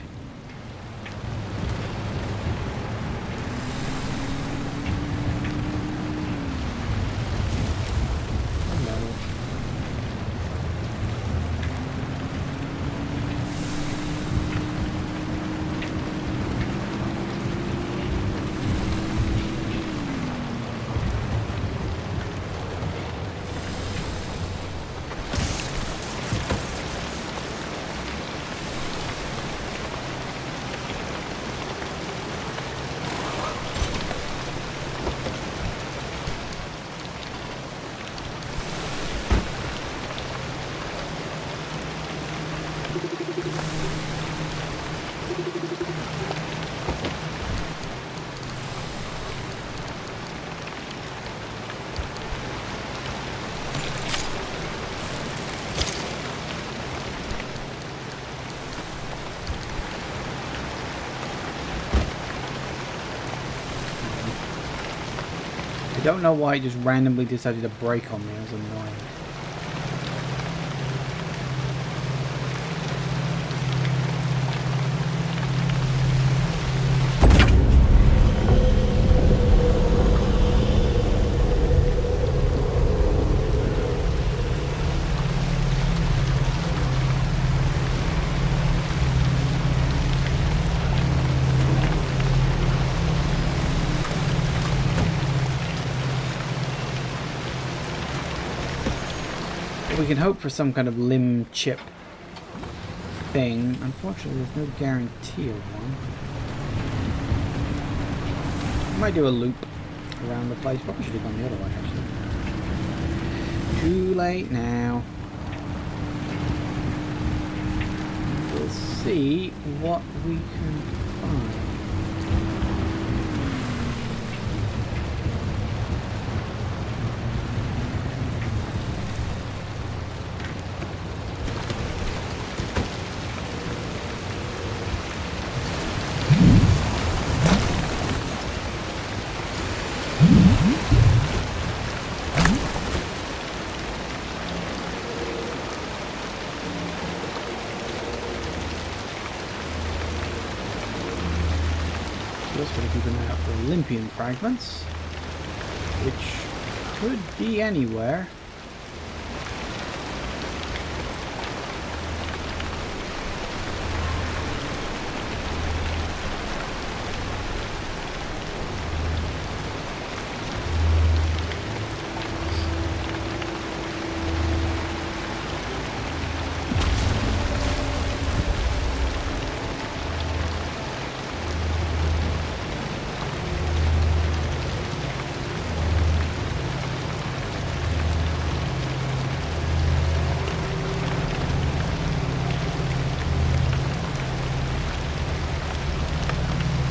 I don't know why it just randomly decided to brake on me. It was annoying. We can hope for some kind of limb chip thing. Unfortunately, there's no guarantee of one. I might do a loop around the place. Probably should have gone the other way, actually. Too late now. We'll see what we can find. Just going to keep an eye out for Olympian fragments. which could be anywhere.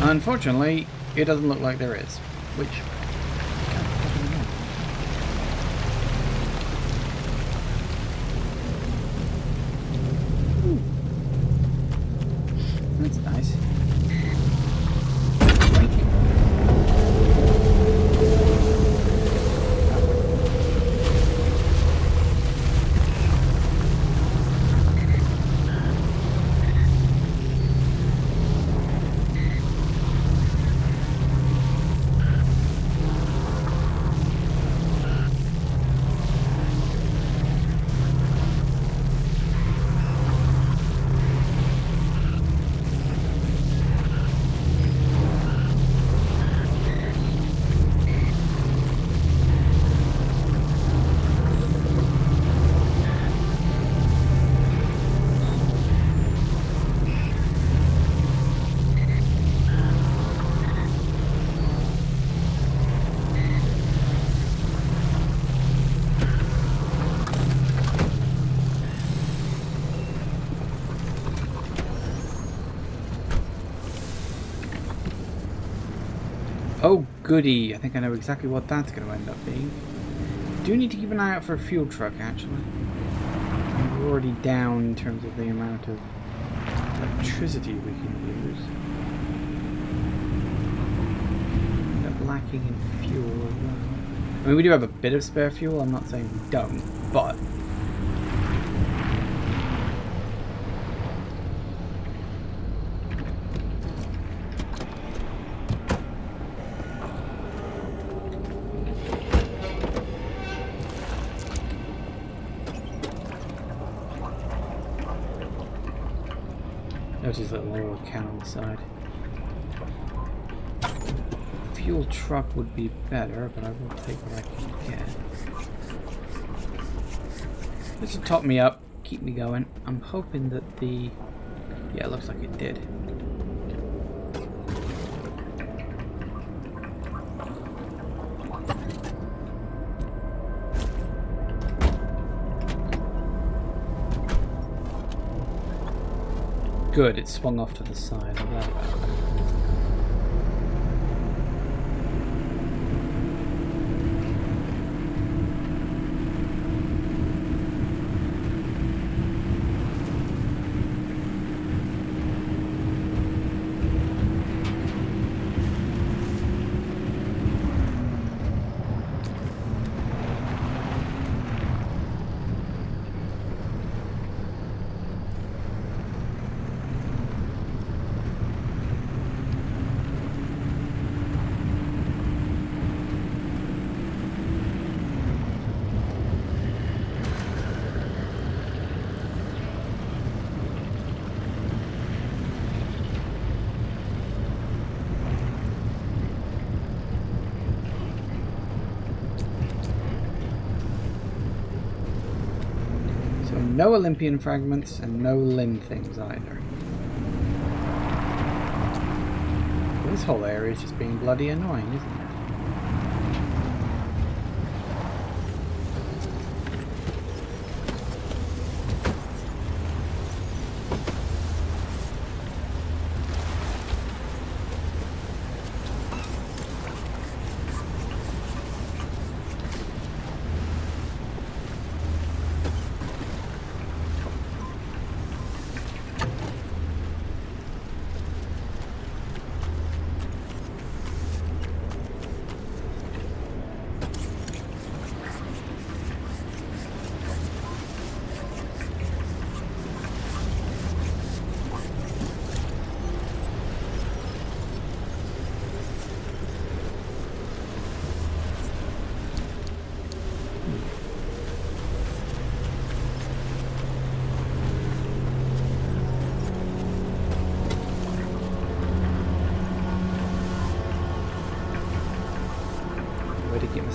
Unfortunately, it doesn't look like there is, which that's nice. Oh goody, I think I know exactly what that's going to end up being. Do need to keep an eye out for a fuel truck, actually. We're already down in terms of the amount of electricity we can use. End up lacking in fuel as well. I mean, we do have a bit of spare fuel, I'm not saying we don't, but... Notice that little can on the side. Fuel truck would be better, but I will take what I can get. This will top me up, keep me going. I'm hoping that the... yeah, it looks like it did. Good, it swung off to the side. I'm glad about that. No Olympian fragments and no limb things either. This whole area is just being bloody annoying, isn't it?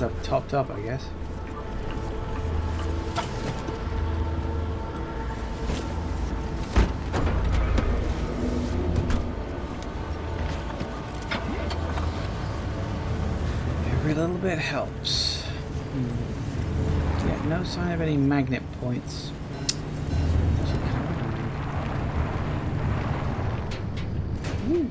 us up topped up, I guess. Every little bit helps. Yeah, no sign of any magnet points. Ooh.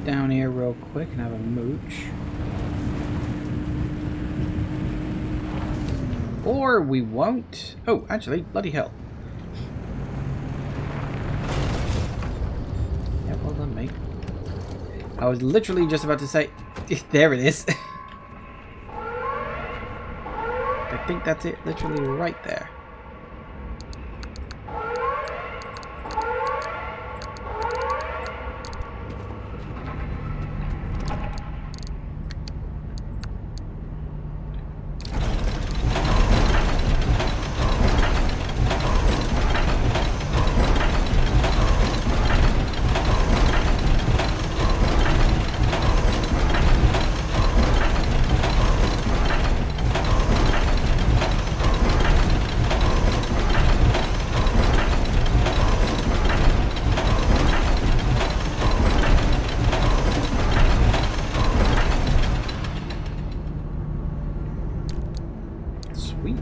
Down here real quick and have a mooch. Or we won't. Oh, actually, bloody hell. Yeah, well done, mate. I was literally just about to say, there it is. I think that's it, literally right there. Sweet.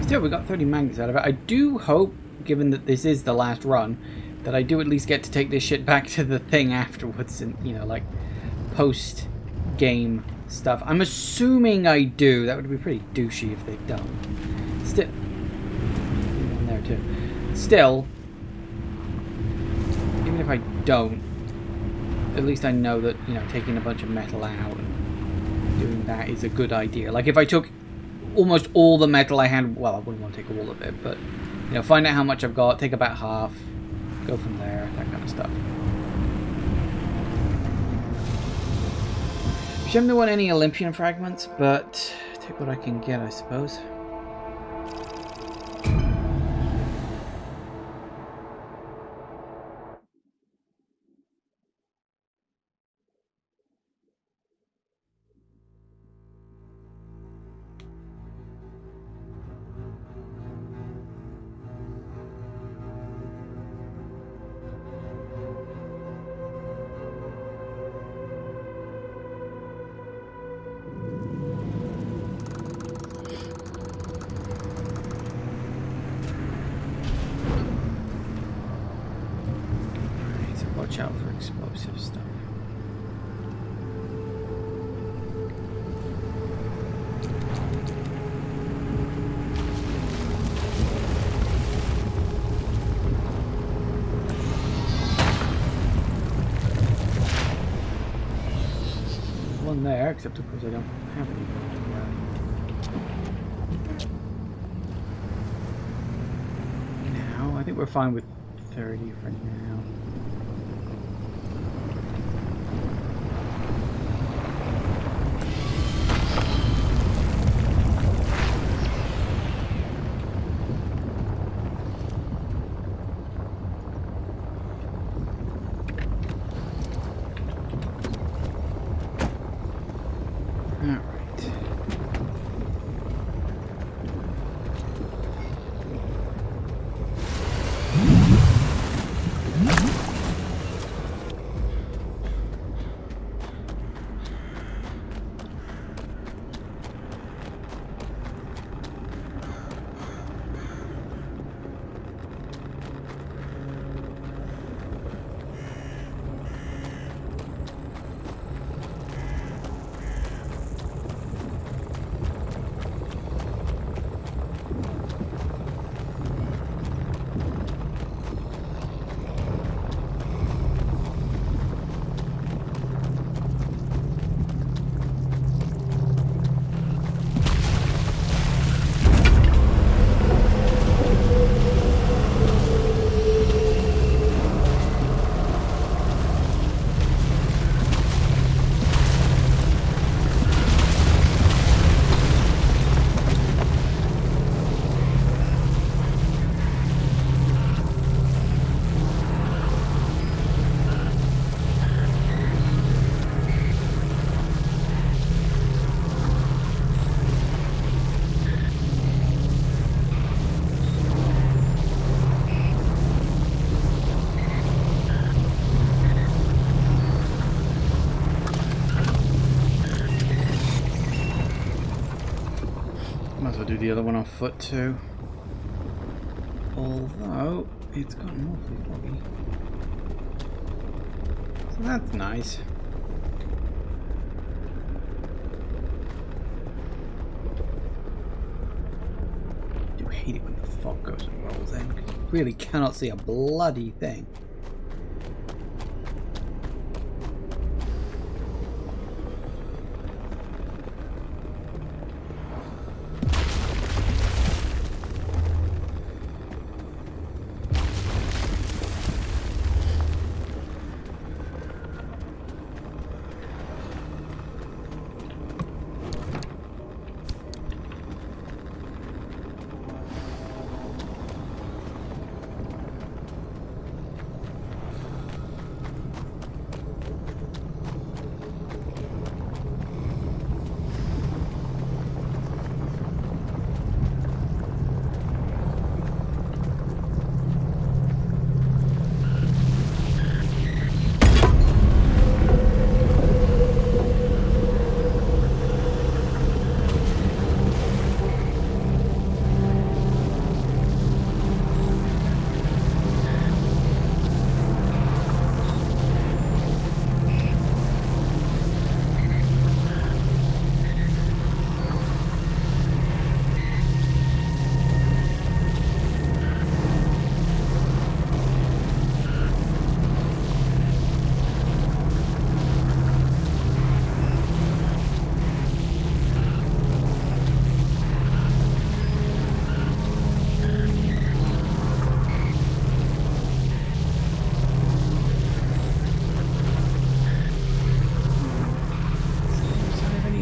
Still, we got 30 magnets out of it. I do hope, given that this is the last run, that I do at least get to take this shit back to the thing afterwards and, you know, like, post-game stuff. I'm assuming I do. That would be pretty douchey if they don't. Still... one there, too. Still, even if I don't, at least I know that, you know, taking a bunch of metal out and doing that is a good idea. Like, if I took almost all the metal I had, well, I wouldn't want to take all of it, but, you know, find out how much I've got, take about half, go from there, that kind of stuff. Shouldn't want any Olympian fragments, but take what I can get, I suppose. watch out for explosive stuff. One there, except of course I don't have any. Now, I think we're fine with 30 for now. Might as well do the other one on foot too. Although it's gotten awfully foggy. So that's nice. I do hate it when the fog goes and rolls in. You really cannot see a bloody thing.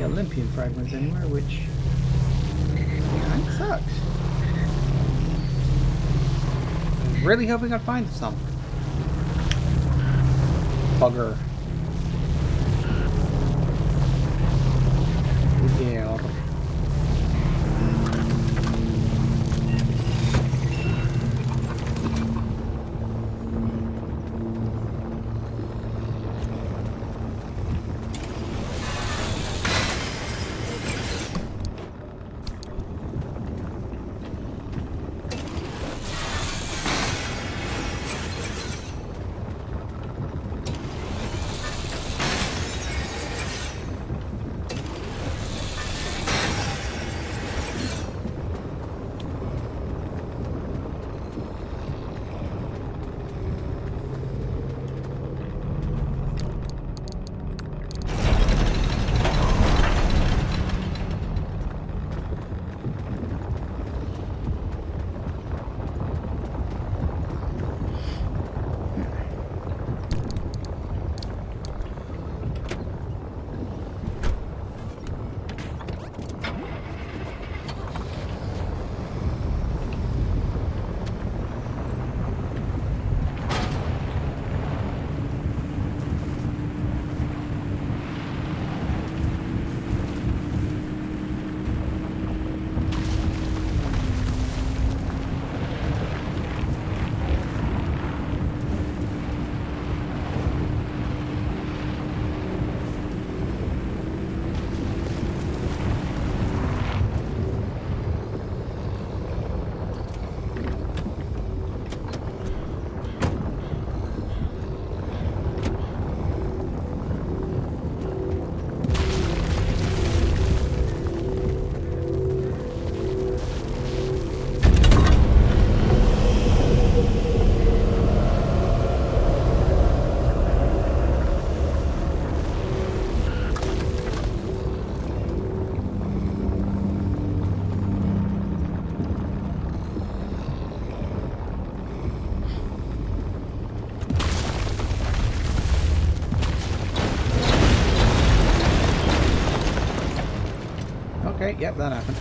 Olympian fragments anywhere, which kind of sucks. I'm really hoping I'd find some. Bugger. Yeah. Okay, yep, that happened.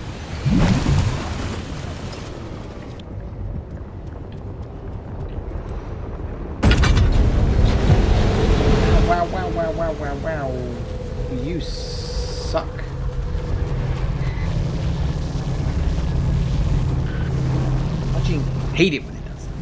Wow, wow, wow, wow, wow, wow. You suck. I hate it when it does that.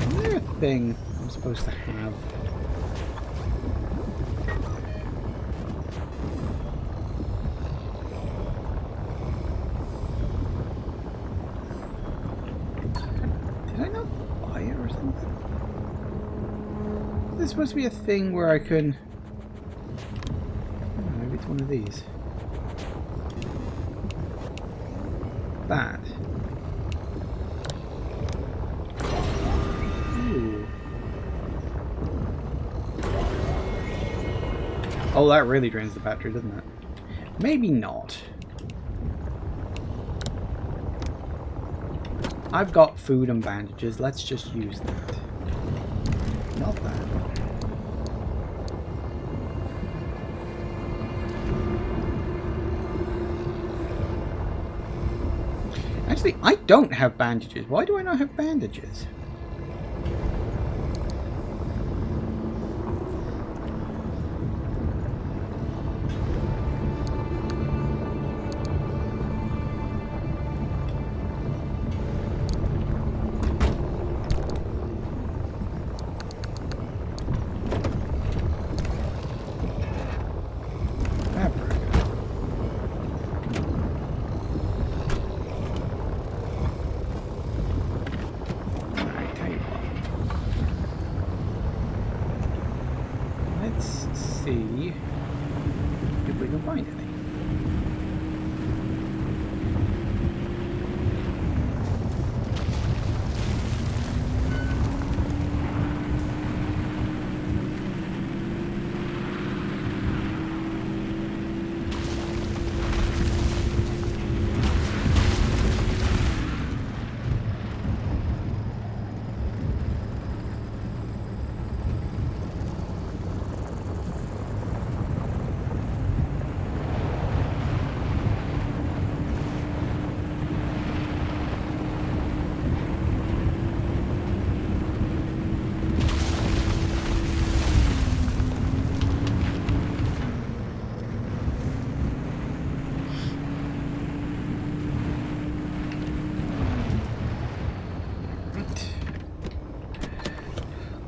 Is there a thing I'm supposed to have? Did I not buy it or something? Is there supposed to be a thing where I could... Oh, maybe it's one of these. That. Ooh. Oh, that really drains the battery, doesn't it? Maybe not. I've got food and bandages. Let's just use that. Not that. Actually, I don't have bandages. Why do I not have bandages? See if we can find any.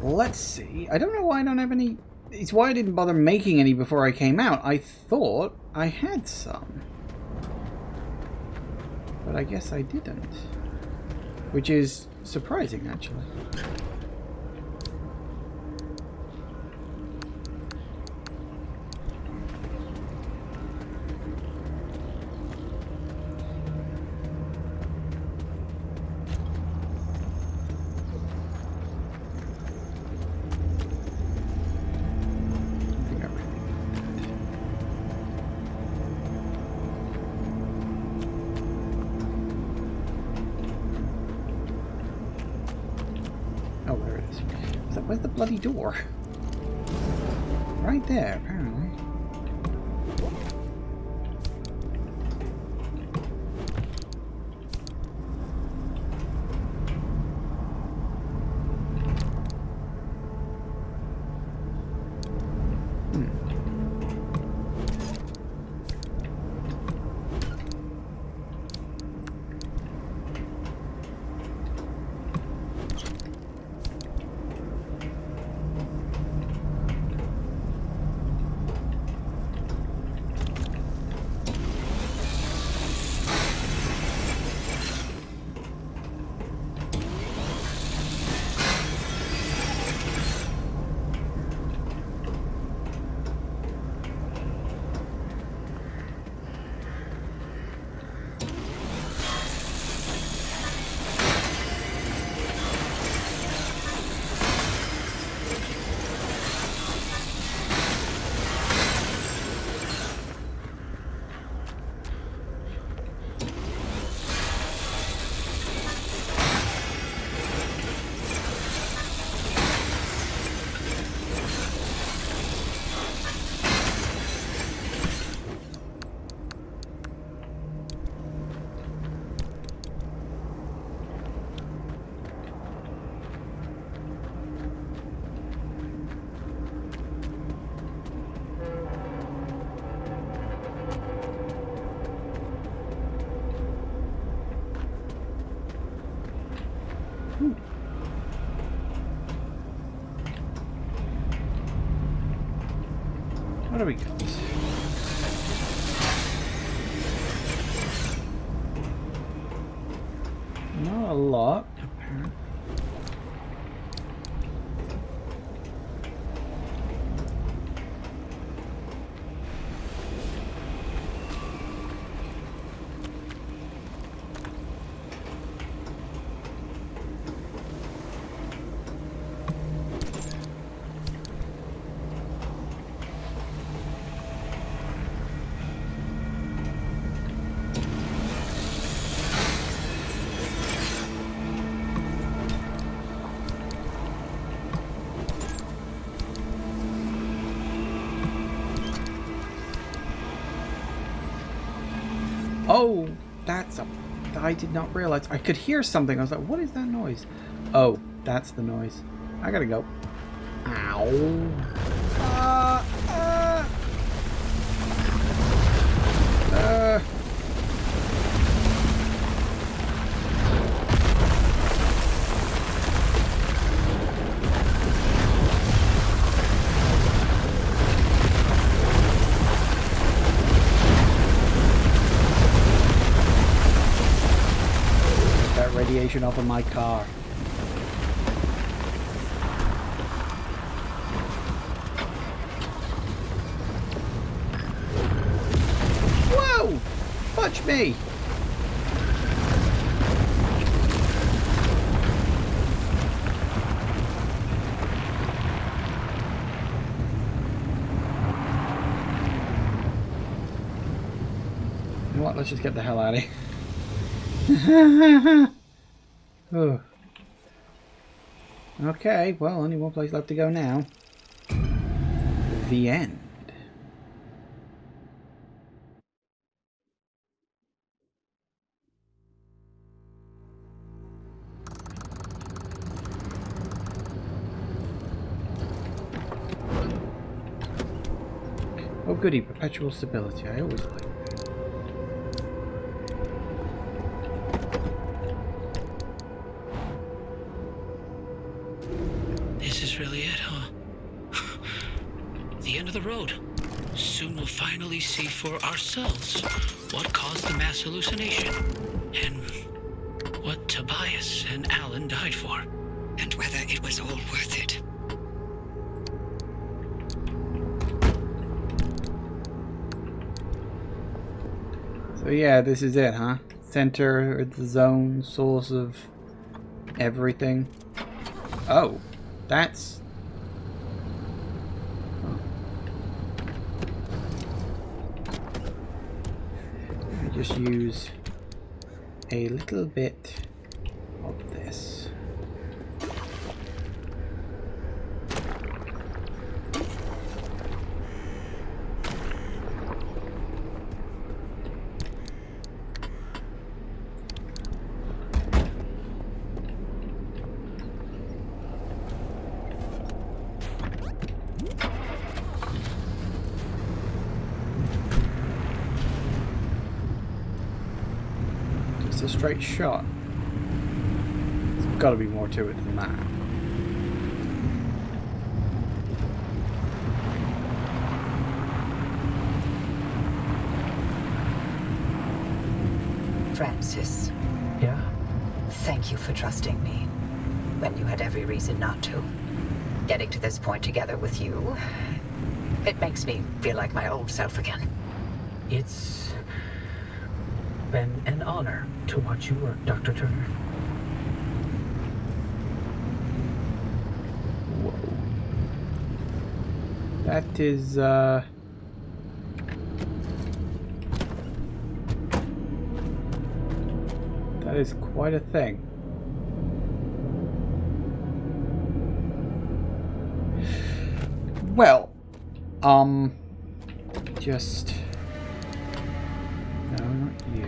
Let's see. I don't know why I don't have any... It's why I didn't bother making any before I came out. I thought I had some. But I guess I didn't. Which is surprising, actually. Oh, there it is. Where's the bloody door? Right there, apparently. What do we got? Not a lot, apparently. Oh, that's a... I did not realize. I could hear something. I was like, what is that noise? Oh, that's the noise. I gotta go. Ow. Radiation off of my car. Whoa! Watch me! You know what? Let's just get the hell out of here. Oh. Okay, well, only one place left to go now. The end. Oh goody, perpetual stability. I always like that. This is really it, huh? The end of the road. Soon we'll finally see for ourselves what caused the mass hallucination, and what Tobias and Alan died for. And whether it was all worth it. So yeah, this is it, huh? Center, the zone, source of everything. Oh, that's... Oh. Let me just use a little bit of this. A straight shot. There's got to be more to it than that. Francis, Yeah? thank you for trusting me when you had every reason not to. Getting to this point together with you, it makes me feel like my old self again. It's been an honor to watch you work, Dr. Turner. Whoa. That is, that is quite a thing. Well, just... No, not you.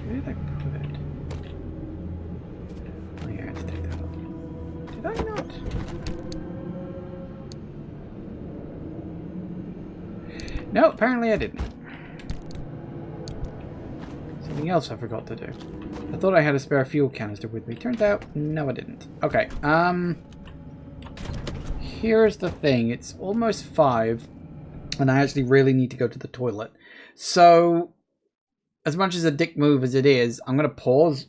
Where did I put it? Oh yeah, I had to take that off. Did I not? No, apparently I didn't. So we something else I forgot to do. I thought I had a spare fuel canister with me. Turns out, no I didn't. Okay, here's the thing. It's almost 5, and I actually really need to go to the toilet. So, as much as a dick move as it is, I'm going to pause,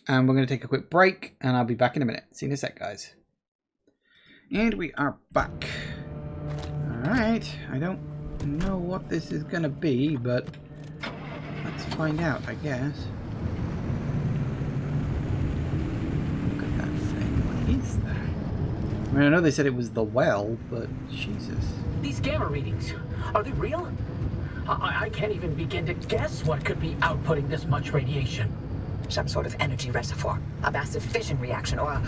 and we're going to take a quick break, and I'll be back in a minute. See you in a sec, guys. And we are back. Alright, I don't know what this is going to be, but let's find out, I guess. Look at that thing. What is that? I mean, I know they said it was the well, but Jesus. These gamma readings, are they real? I can't even begin to guess what could be outputting this much radiation. Some sort of energy reservoir, a massive fission reaction, or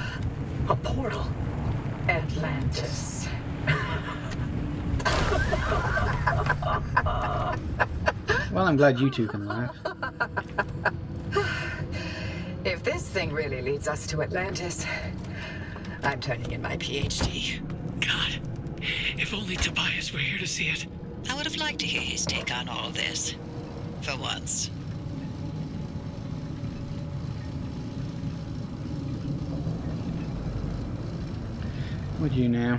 A portal. Atlantis. Well, I'm glad you two can laugh. If this thing really leads us to Atlantis, I'm turning in my PhD. God, if only Tobias were here to see it. I would have liked to hear his take on all of this. For once. Would you now?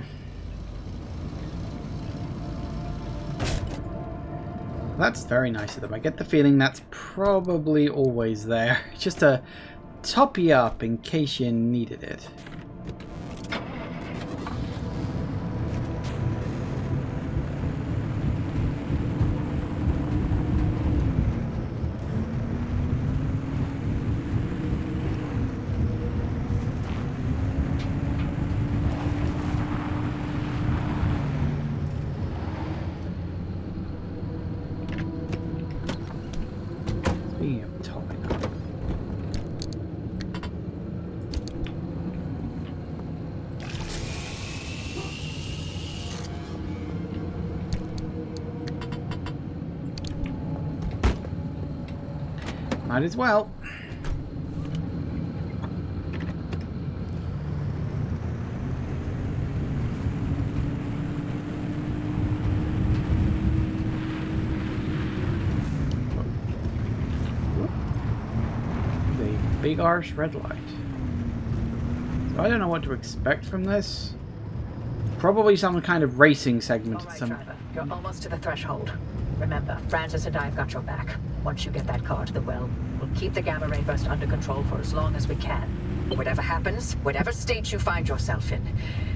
That's very nice of them. I get the feeling that's probably always there. Just to top you up in case you needed it. Speaking of topping up. Might as well. The big arse red light. So I don't know what to expect from this. Probably some kind of racing segment. All right, driver. You're almost to the threshold. Remember, Francis and I have got your back. Once you get that car to the well, we'll keep the gamma ray burst under control for as long as we can. Whatever happens, whatever state you find yourself in,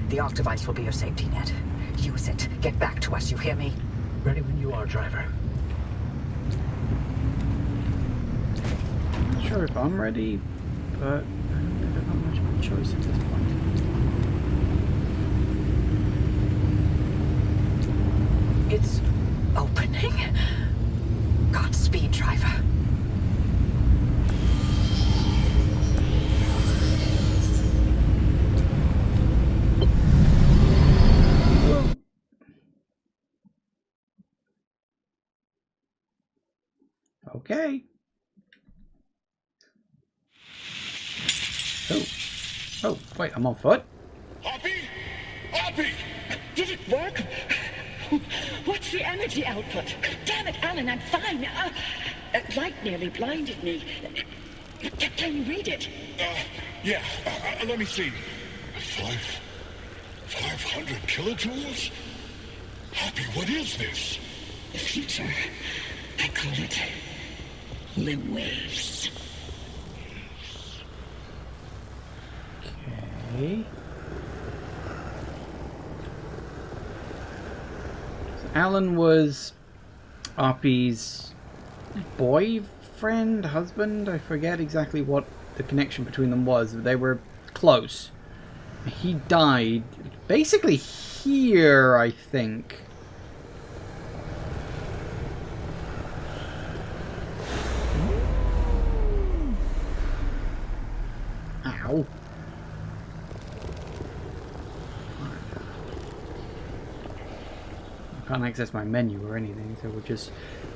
the arc device will be your safety net. Use it. Get back to us, you hear me? Ready when you are, driver. Not sure if I'm ready, but I don't have much of a choice at this point. It's opening. Godspeed, driver. Okay. Oh. Oh, wait, I'm on foot? Hoppy? Hoppy! Did it work? What's the energy output? Damn it, Alan, I'm fine. Light nearly blinded me. Can you read it? Yeah, let me see. 500 kilojoules? Hoppy, what is this? The future. I call it limb waves. Okay. So Alan was Arpy's boyfriend, husband? I forget exactly what the connection between them was, but they were close. He died basically here, I think. Ow. I can't access my menu or anything, so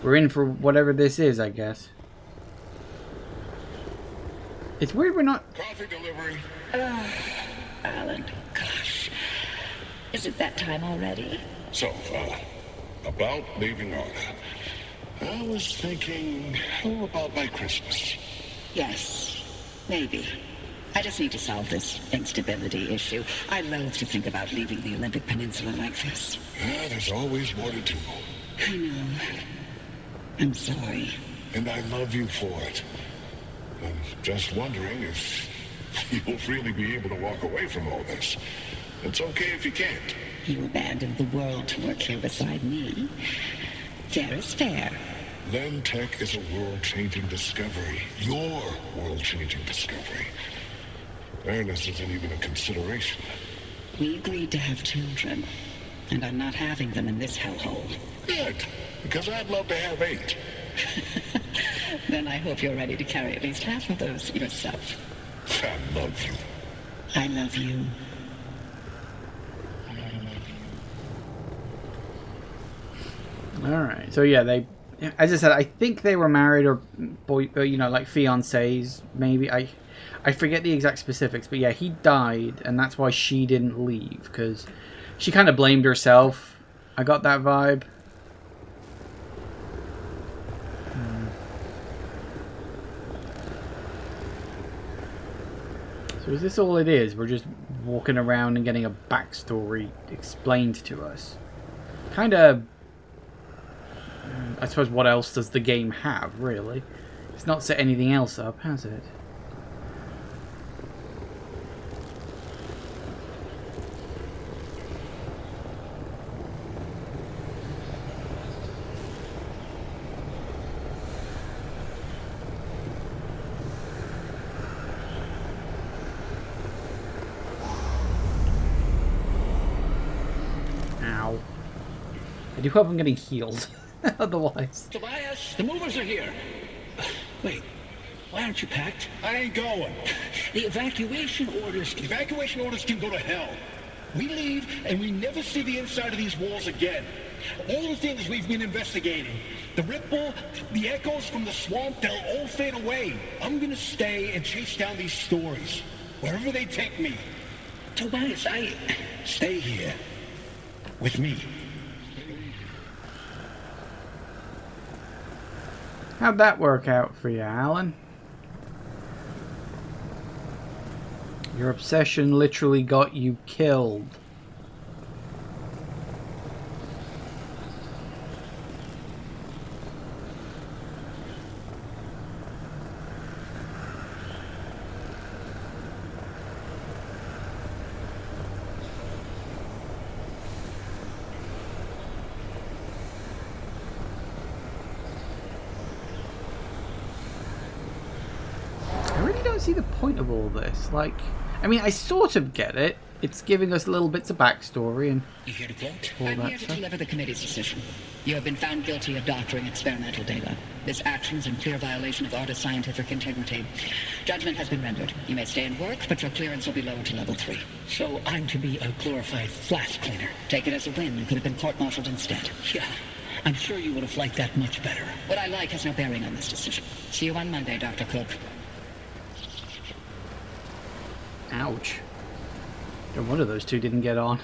we're in for whatever this is, I guess. It's weird we're not... Coffee delivery. Alan, gosh. Is it that time already? So, about leaving Earth. I was thinking, how about by Christmas? Yes, maybe. I just need to solve this instability issue. I loathe to think about leaving the Olympic Peninsula like this. Ah, there's always more to do. I know. I'm sorry. And I love you for it. I'm just wondering if you'll really be able to walk away from all this. It's okay if you can't. You abandoned the world to work here beside me. Fair is fair. Len Tech is a world-changing discovery. Your world-changing discovery. Fairness isn't even a consideration. We agreed to have children, and I'm not having them in this hellhole. Good, because I'd love to have 8. Then I hope you're ready to carry at least half of those yourself. I love you. I love you. Alright, so yeah, they, as I said, I think they were married or like fiancés, maybe. I forget the exact specifics, but yeah, he died, and that's why she didn't leave, because she kind of blamed herself. I got that vibe. So is this all it is? We're just walking around and getting a backstory explained to us. Kind of... I suppose what else does the game have, really? It's not set anything else up, has it? Ow. I do hope I'm getting healed. Otherwise. Tobias, the movers are here. Wait, why aren't you packed? I ain't going. The evacuation orders... Evacuation orders can go to hell. We leave and we never see the inside of these walls again. All the things we've been investigating, the ripple, the echoes from the swamp, they'll all fade away. I'm gonna stay and chase down these stories, wherever they take me. Tobias, Stay here. With me. How'd that work out for you, Alan? Your obsession literally got you killed. See the point of all this. Like, I mean, I sort of get it. It's giving us little bits of backstory and You here to quote? all I'm that here to stuff. deliver the committee's decision. You have been found guilty of doctoring experimental data. This action is in clear violation of artist scientific integrity. Judgment has been rendered. You may stay and work, but your clearance will be lowered to level 3. So I'm to be a glorified flash cleaner. Take it as a win. You could have been court-martialed instead. Yeah, I'm sure you would have liked that much better. What I like has no bearing on this decision. See you on Monday, Dr. Cook. Ouch. No wonder those two didn't get on.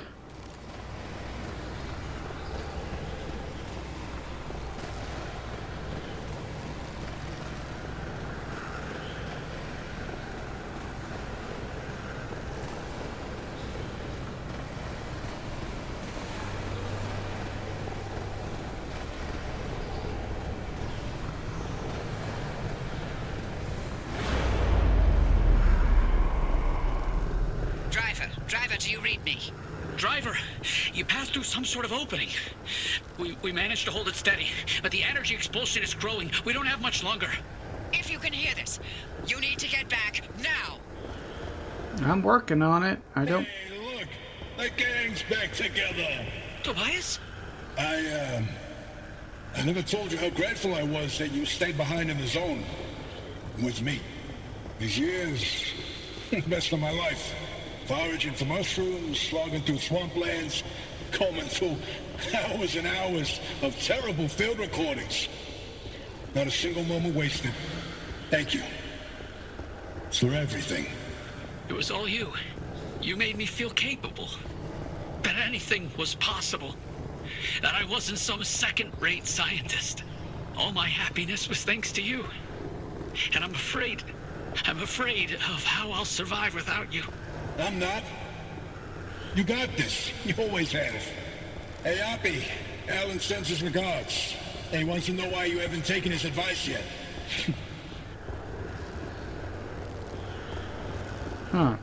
Driver, do you read me? Driver, you passed through some sort of opening. We managed to hold it steady, but the energy expulsion is growing. We don't have much longer. If you can hear this, you need to get back now. I'm working on it. I don't... Hey, look! The gang's back together! Tobias? I never told you how grateful I was that you stayed behind in the zone. With me. These years, best of my life. Foraging for mushrooms, slogging through swamplands, combing through hours and hours of terrible field recordings. Not a single moment wasted. Thank you. For everything. It was all you. You made me feel capable. That anything was possible. That I wasn't some second-rate scientist. All my happiness was thanks to you. And I'm afraid of how I'll survive without you. I'm not. You got this. You always have. Hey, Oppie, Alan sends his regards. And he wants to know why you haven't taken his advice yet. Huh.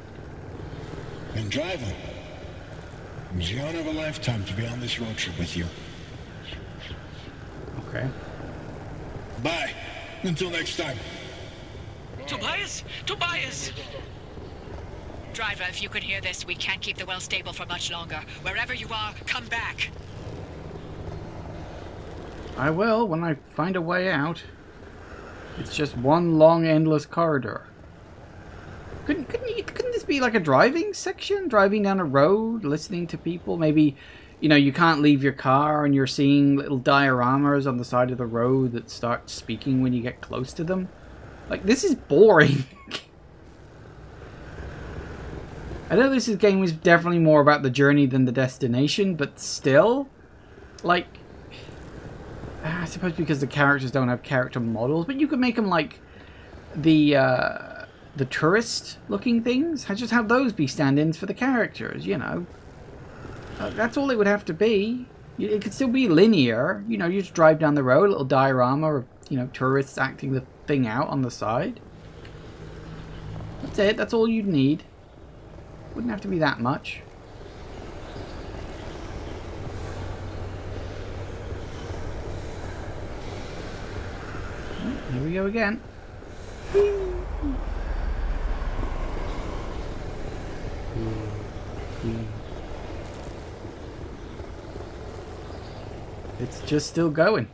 And driver, it was the honor of a lifetime to be on this road trip with you. Okay. Bye. Until next time. Tobias? Tobias! Driver, if you can hear this, we can't keep the well stable for much longer. Wherever you are, come back. I will when I find a way out. It's just one long, endless corridor. Couldn't this be like a driving section? Driving down a road, listening to people? Maybe, you know, you can't leave your car and you're seeing little dioramas on the side of the road that start speaking when you get close to them. Like, this is boring. I know this game was definitely more about the journey than the destination, but still, like, I suppose because the characters don't have character models, but you could make them like the tourist-looking things. Just have those be stand-ins for the characters, you know. That's all it would have to be. It could still be linear. You know, you just drive down the road, a little diorama of, you know, tourists acting the thing out on the side. That's it. That's all you'd need. Wouldn't have to be that much. Here we go again. It's just still going.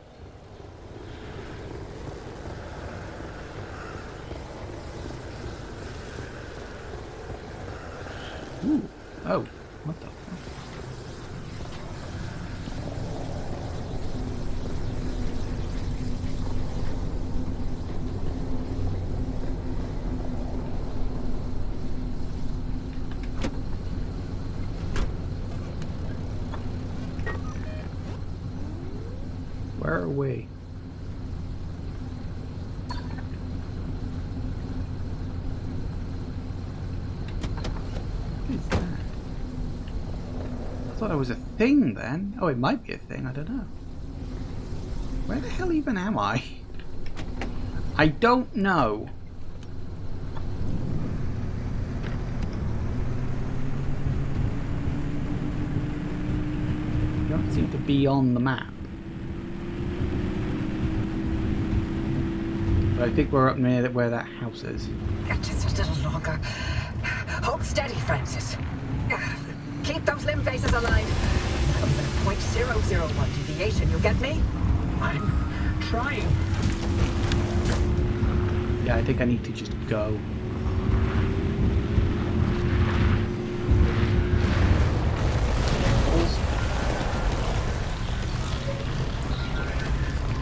Ooh. Oh, what the fuck? Where are we? What is that? I thought it was a thing then. Oh, it might be a thing, I don't know. Where the hell even am I? I don't know. Don't seem to be on the map. But I think we're up near where that house is. Just a little longer. Hold steady, Francis. Keep those limb faces aligned. 0.001 deviation, you get me? I'm trying. Yeah, I think I need to just go.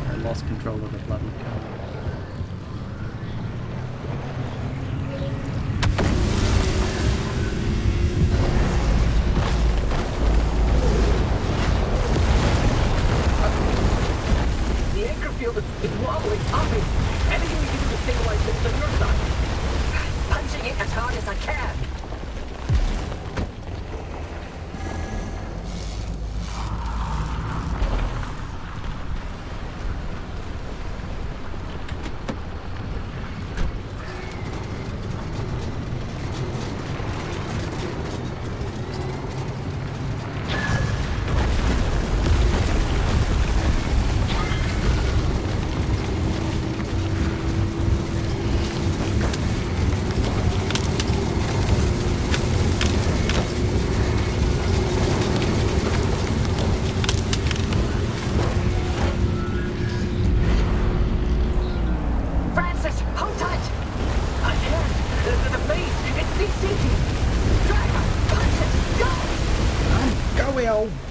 I lost control of the bloody car. It's wobbling, popping. Anything we can do to stabilize things on your side. Punching it as hard as I can.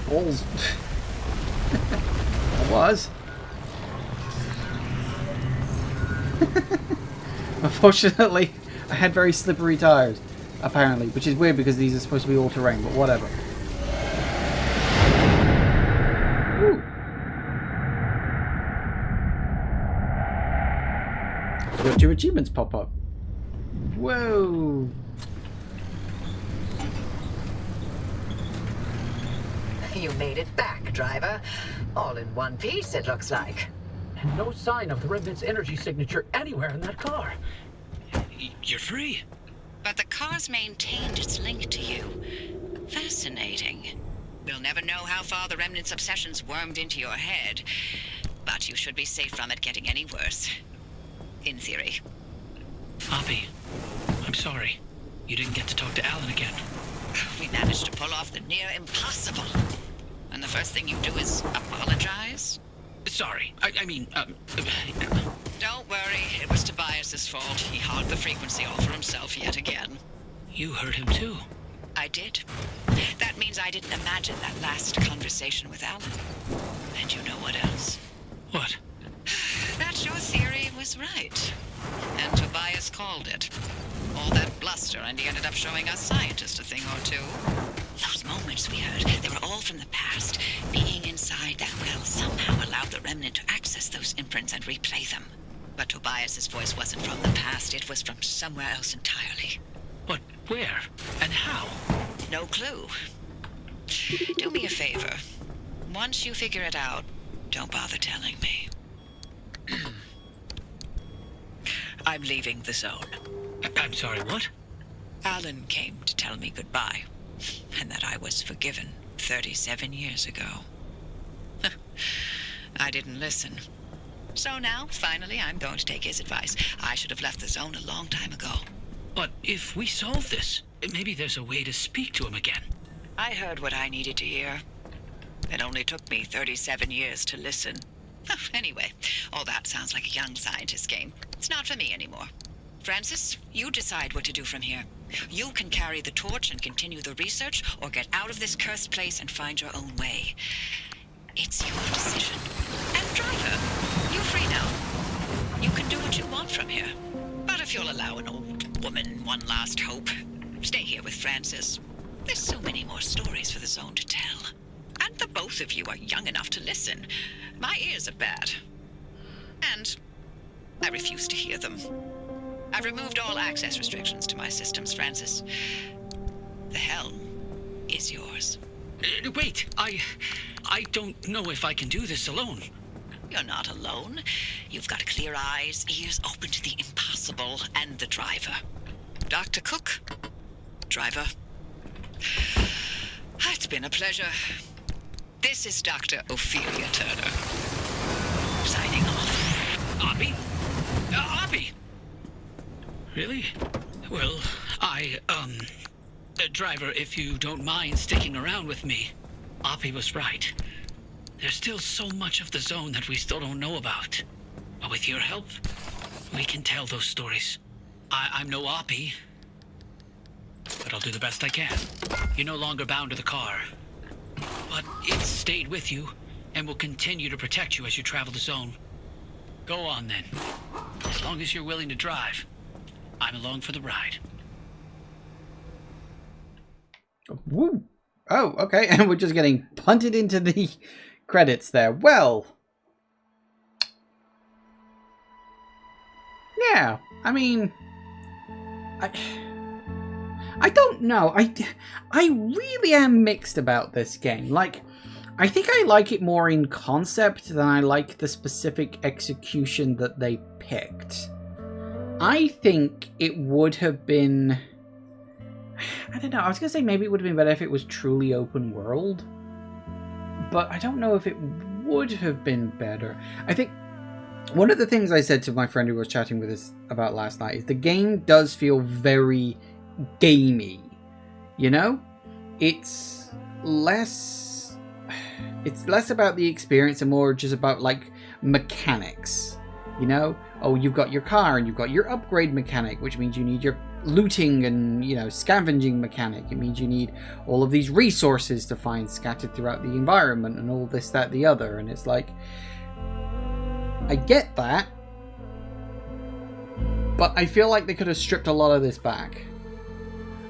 Balls. I was. Unfortunately, I had very slippery tires, apparently, which is weird because these are supposed to be all-terrain, but whatever. Woo. Your 2 achievements pop up. Whoa. You made it back, driver. All in one piece, it looks like. And no sign of the Remnant's energy signature anywhere in that car. You're free. But the car's maintained its link to you. Fascinating. We'll never know how far the Remnant's obsessions wormed into your head, but you should be safe from it getting any worse. In theory. Poppy, I'm sorry. You didn't get to talk to Alan again. We managed to pull off the near impossible. And the first thing you do is apologize? Sorry. I mean, Don't worry, it was Tobias's fault. He hogged the frequency all for himself yet again. You heard him too. I did. That means I didn't imagine that last conversation with Alan. And you know what else? What? That your theory was right. And Tobias called it. All that bluster, and he ended up showing us scientists a thing or two. Those moments we heard, they were all from the past. Being inside that well somehow allowed the Remnant to access those imprints and replay them. But Tobias's voice wasn't from the past, it was from somewhere else entirely. But where? And how? No clue. Do me a favor. Once you figure it out, don't bother telling me. I'm leaving the zone. I'm sorry, what? Alan came to tell me goodbye, and that I was forgiven 37 years ago. I didn't listen. So now, finally, I'm going to take his advice. I should have left the zone a long time ago. But if we solve this, maybe there's a way to speak to him again. I heard what I needed to hear. It only took me 37 years to listen. Anyway, all that sounds like a young scientist game. It's not for me anymore. Francis, you decide what to do from here. You can carry the torch and continue the research, or get out of this cursed place and find your own way. It's your decision. And driver, you're free now. You can do what you want from here. But if you'll allow an old woman one last hope, stay here with Francis. There's so many more stories for the zone to tell. And the both of you are young enough to listen. My ears are bad. And I refuse to hear them. I've removed all access restrictions to my systems, Francis. The helm is yours. Wait, I don't know if I can do this alone. You're not alone. You've got clear eyes, ears open to the impossible, and the driver. Dr. Cook, driver. It's been a pleasure. This is Dr. Ophelia Turner. Signing off. Oppie? Oppie! Really? Well, driver, if you don't mind sticking around with me, Oppie was right. There's still so much of the zone that we still don't know about. But with your help, we can tell those stories. I'm no Oppie, but I'll do the best I can. You're no longer bound to the car, but it's stayed with you and will continue to protect you as you travel the zone. Go on then. As long as you're willing to drive, I'm along for the ride. Woo. Oh, okay. And we're just getting punted into the credits there. Well, yeah. I mean, I don't know. I really am mixed about this game. Like, I think I like it more in concept than I like the specific execution that they picked. I think it would have been... I don't know. I was going to say maybe it would have been better if it was truly open world. But I don't know if it would have been better. I think one of the things I said to my friend who was chatting with us about last night is the game does feel very gamey. You know? It's less about the experience and more just about, like, mechanics. You know? Oh, you've got your car and you've got your upgrade mechanic, which means you need your looting and, you know, scavenging mechanic. It means you need all of these resources to find scattered throughout the environment and all this, that, the other. And it's like, I get that, but I feel like they could have stripped a lot of this back.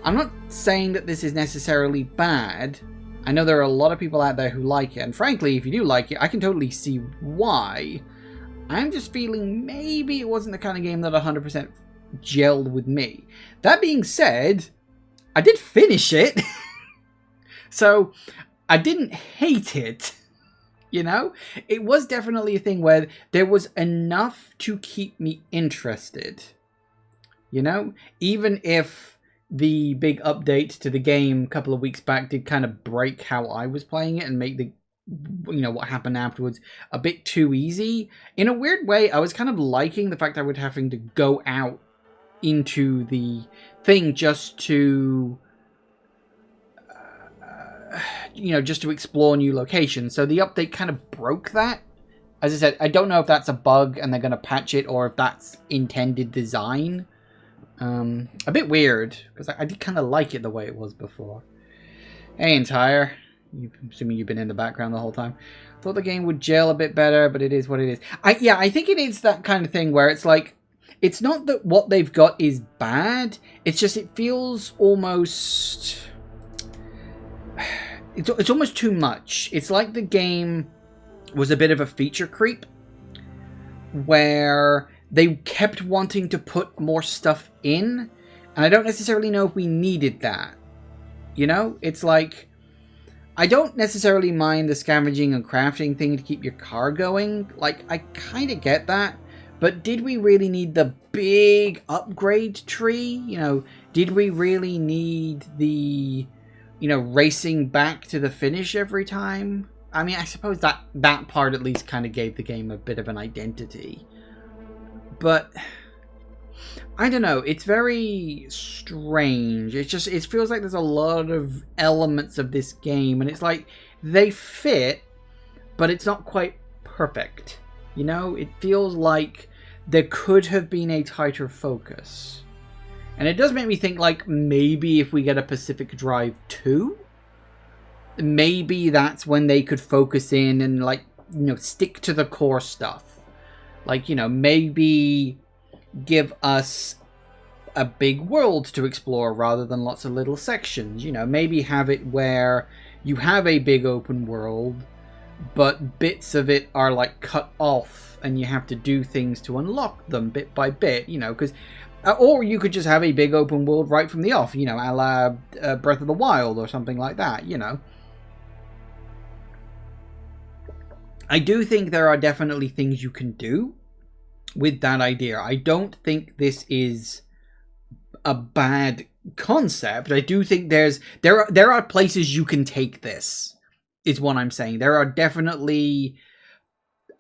I'm not saying that this is necessarily bad. I know there are a lot of people out there who like it, and frankly, if you do like it, I can totally see why. I'm just feeling maybe it wasn't the kind of game that 100% gelled with me. That being said, I did finish it. So I didn't hate it. You know? It was definitely a thing where there was enough to keep me interested. You know? Even if the big update to the game a couple of weeks back did kind of break how I was playing it and make the, you know, what happened afterwards a bit too easy. In a weird way, I was kind of liking the fact I was having to go out into the thing just to, you know, just to explore new locations. So the update kind of broke that. As I said, I don't know if that's a bug and they're going to patch it or if that's intended design. A bit weird, because I did kind of like it the way it was before. Hey, Entire. Assuming you've been in the background the whole time. Thought the game would gel a bit better, but it is what it is. I think it is that kind of thing where it's like, it's not that what they've got is bad, it's just it feels almost... It's almost too much. It's like the game was a bit of a feature creep, where they kept wanting to put more stuff in, and I don't necessarily know if we needed that. You know? It's like, I don't necessarily mind the scavenging and crafting thing to keep your car going. Like, I kind of get that. But did we really need the big upgrade tree? You know, did we really need the, you know, racing back to the finish every time? I mean, I suppose that part at least kind of gave the game a bit of an identity. But I don't know, it's very strange. It's just, it feels like there's a lot of elements of this game, and it's like they fit, but it's not quite perfect. You know, it feels like there could have been a tighter focus. And it does make me think, like, maybe if we get a Pacific Drive 2, maybe that's when they could focus in and, like, you know, stick to the core stuff. Like, you know, maybe give us a big world to explore rather than lots of little sections. You know, maybe have it where you have a big open world, but bits of it are, like, cut off and you have to do things to unlock them bit by bit, you know, because... or you could just have a big open world right from the off, you know, a la Breath of the Wild or something like that, you know. I do think there are definitely things you can do with that idea. I don't think this is a bad concept. I do think there are places you can take this, is what I'm saying. There are definitely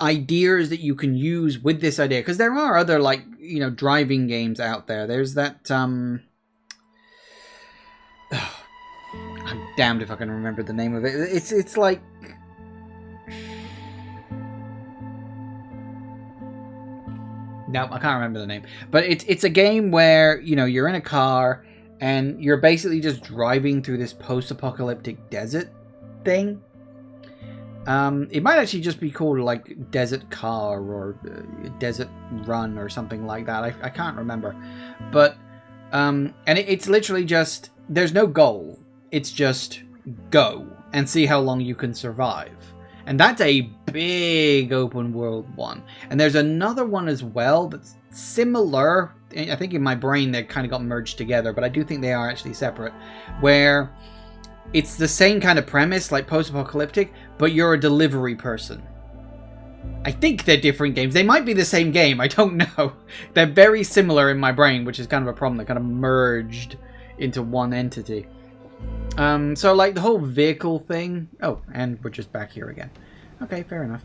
ideas that you can use with this idea, because there are other, like, you know, driving games out there. There's that I'm damned if I can remember the name of it. It's like, no, I can't remember the name. But it's a game where, you know, you're in a car and you're basically just driving through this post-apocalyptic desert thing. It might actually just be called, like, Desert Car or Desert Run or something like that. I can't remember. But, and it's literally just, there's no goal. It's just go and see how long you can survive. And that's a big open world one. And there's another one as well that's similar. I think in my brain they kind of got merged together, but I do think they are actually separate. Where it's the same kind of premise, like post-apocalyptic, but you're a delivery person. I think they're different games. They might be the same game. I don't know. They're very similar in my brain, which is kind of a problem. They're kind of merged into one entity. So, like, the whole vehicle thing... Oh, and we're just back here again. Okay, fair enough.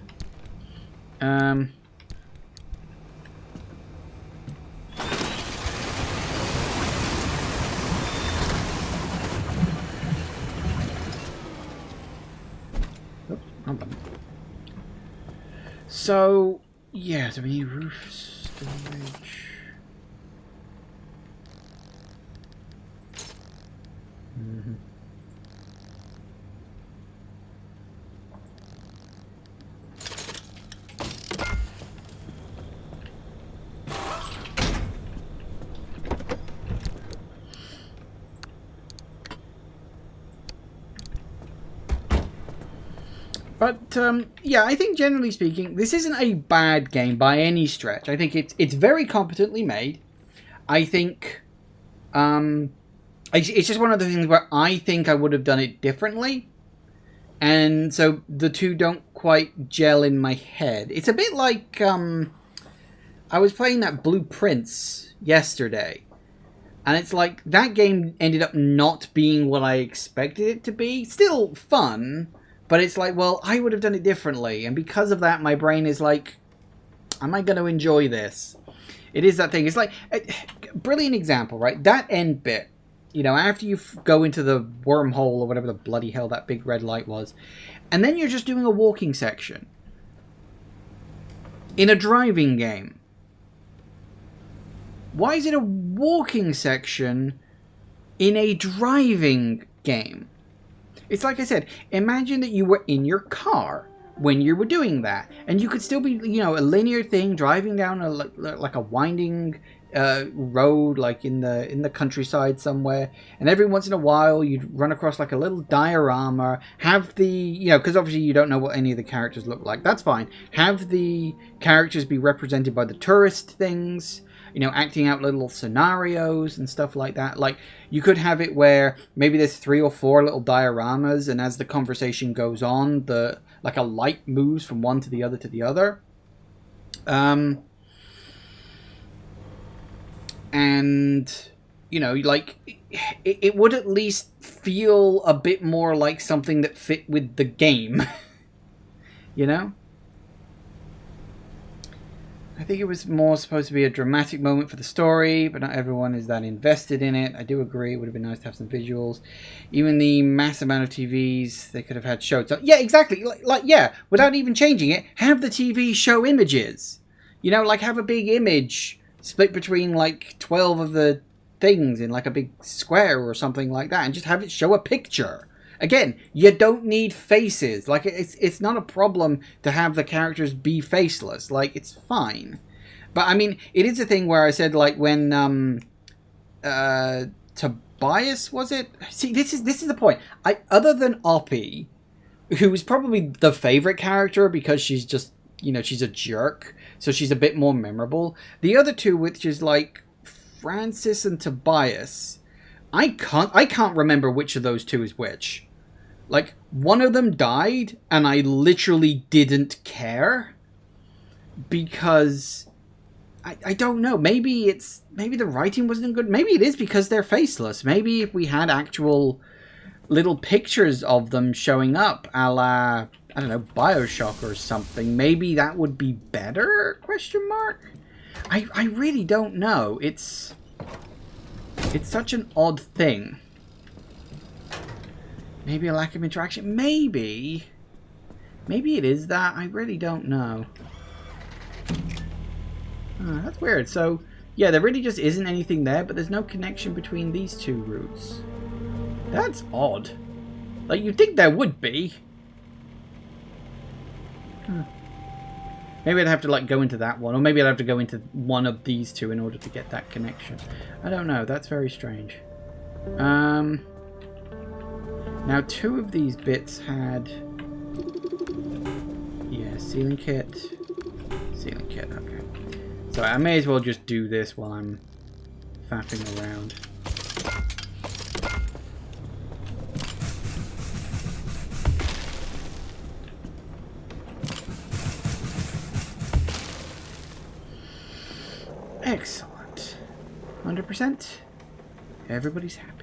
Oops, hold on. So, yeah, do we need roof storage? Mm-hmm. But yeah, I think generally speaking, this isn't a bad game by any stretch. I think it's very competently made. I think it's just one of the things where I think I would have done it differently, and so the two don't quite gel in my head. It's a bit like I was playing that Blue Prince yesterday, and it's like that game ended up not being what I expected it to be. Still fun. But it's like, well, I would have done it differently. And because of that, my brain is like, am I going to enjoy this? It is that thing. It's like, brilliant example, right? That end bit, you know, after you go into the wormhole or whatever the bloody hell that big red light was, and then you're just doing a walking section. In a driving game. Why is it a walking section in a driving game? It's like I said, imagine that you were in your car when you were doing that. And you could still be, you know, a linear thing, driving down like a winding road, like in the countryside somewhere. And every once in a while, you'd run across like a little diorama. Have the, you know, because obviously you don't know what any of the characters look like. That's fine. Have the characters be represented by the tourist things. You know, acting out little scenarios and stuff like that. Like, you could have it where maybe there's 3 or 4 little dioramas, and as the conversation goes on, like a light moves from one to the other to the other. And, you know, like, it would at least feel a bit more like something that fit with the game. You know? I think it was more supposed to be a dramatic moment for the story, but not everyone is that invested in it. I do agree, it would have been nice to have some visuals. Even the mass amount of TVs they could have had showed. So, yeah, exactly. Like, yeah, without even changing it, have the TV show images. You know, like have a big image split between like 12 of the things in like a big square or something like that, and just have it show a picture. Again, you don't need faces. Like, it's not a problem to have the characters be faceless. Like, it's fine. But, I mean, it is a thing where I said, like, when, Tobias, was it? See, this is the point. Other than Oppie, who is probably the favorite character because she's just, you know, she's a jerk, so she's a bit more memorable. The other two, which is, like, Francis and Tobias, I can't remember which of those two is which. Like, one of them died, and I literally didn't care. Because, I don't know, maybe the writing wasn't good. Maybe it is because they're faceless. Maybe if we had actual little pictures of them showing up, a la, I don't know, Bioshock or something, maybe that would be better? Question mark? I really don't know. It's such an odd thing. Maybe a lack of interaction. Maybe it is that. I really don't know. Oh, that's weird. So, yeah, there really just isn't anything there, but there's no connection between these two routes. That's odd. Like, you'd think there would be. Huh. Maybe I'd have to, like, go into that one, or maybe I'd have to go into one of these two in order to get that connection. I don't know. That's very strange. Now, 2 of these bits had... Yeah, sealing kit. Sealing kit, okay. So I may as well just do this while I'm faffing around. Excellent. 100%. Everybody's happy.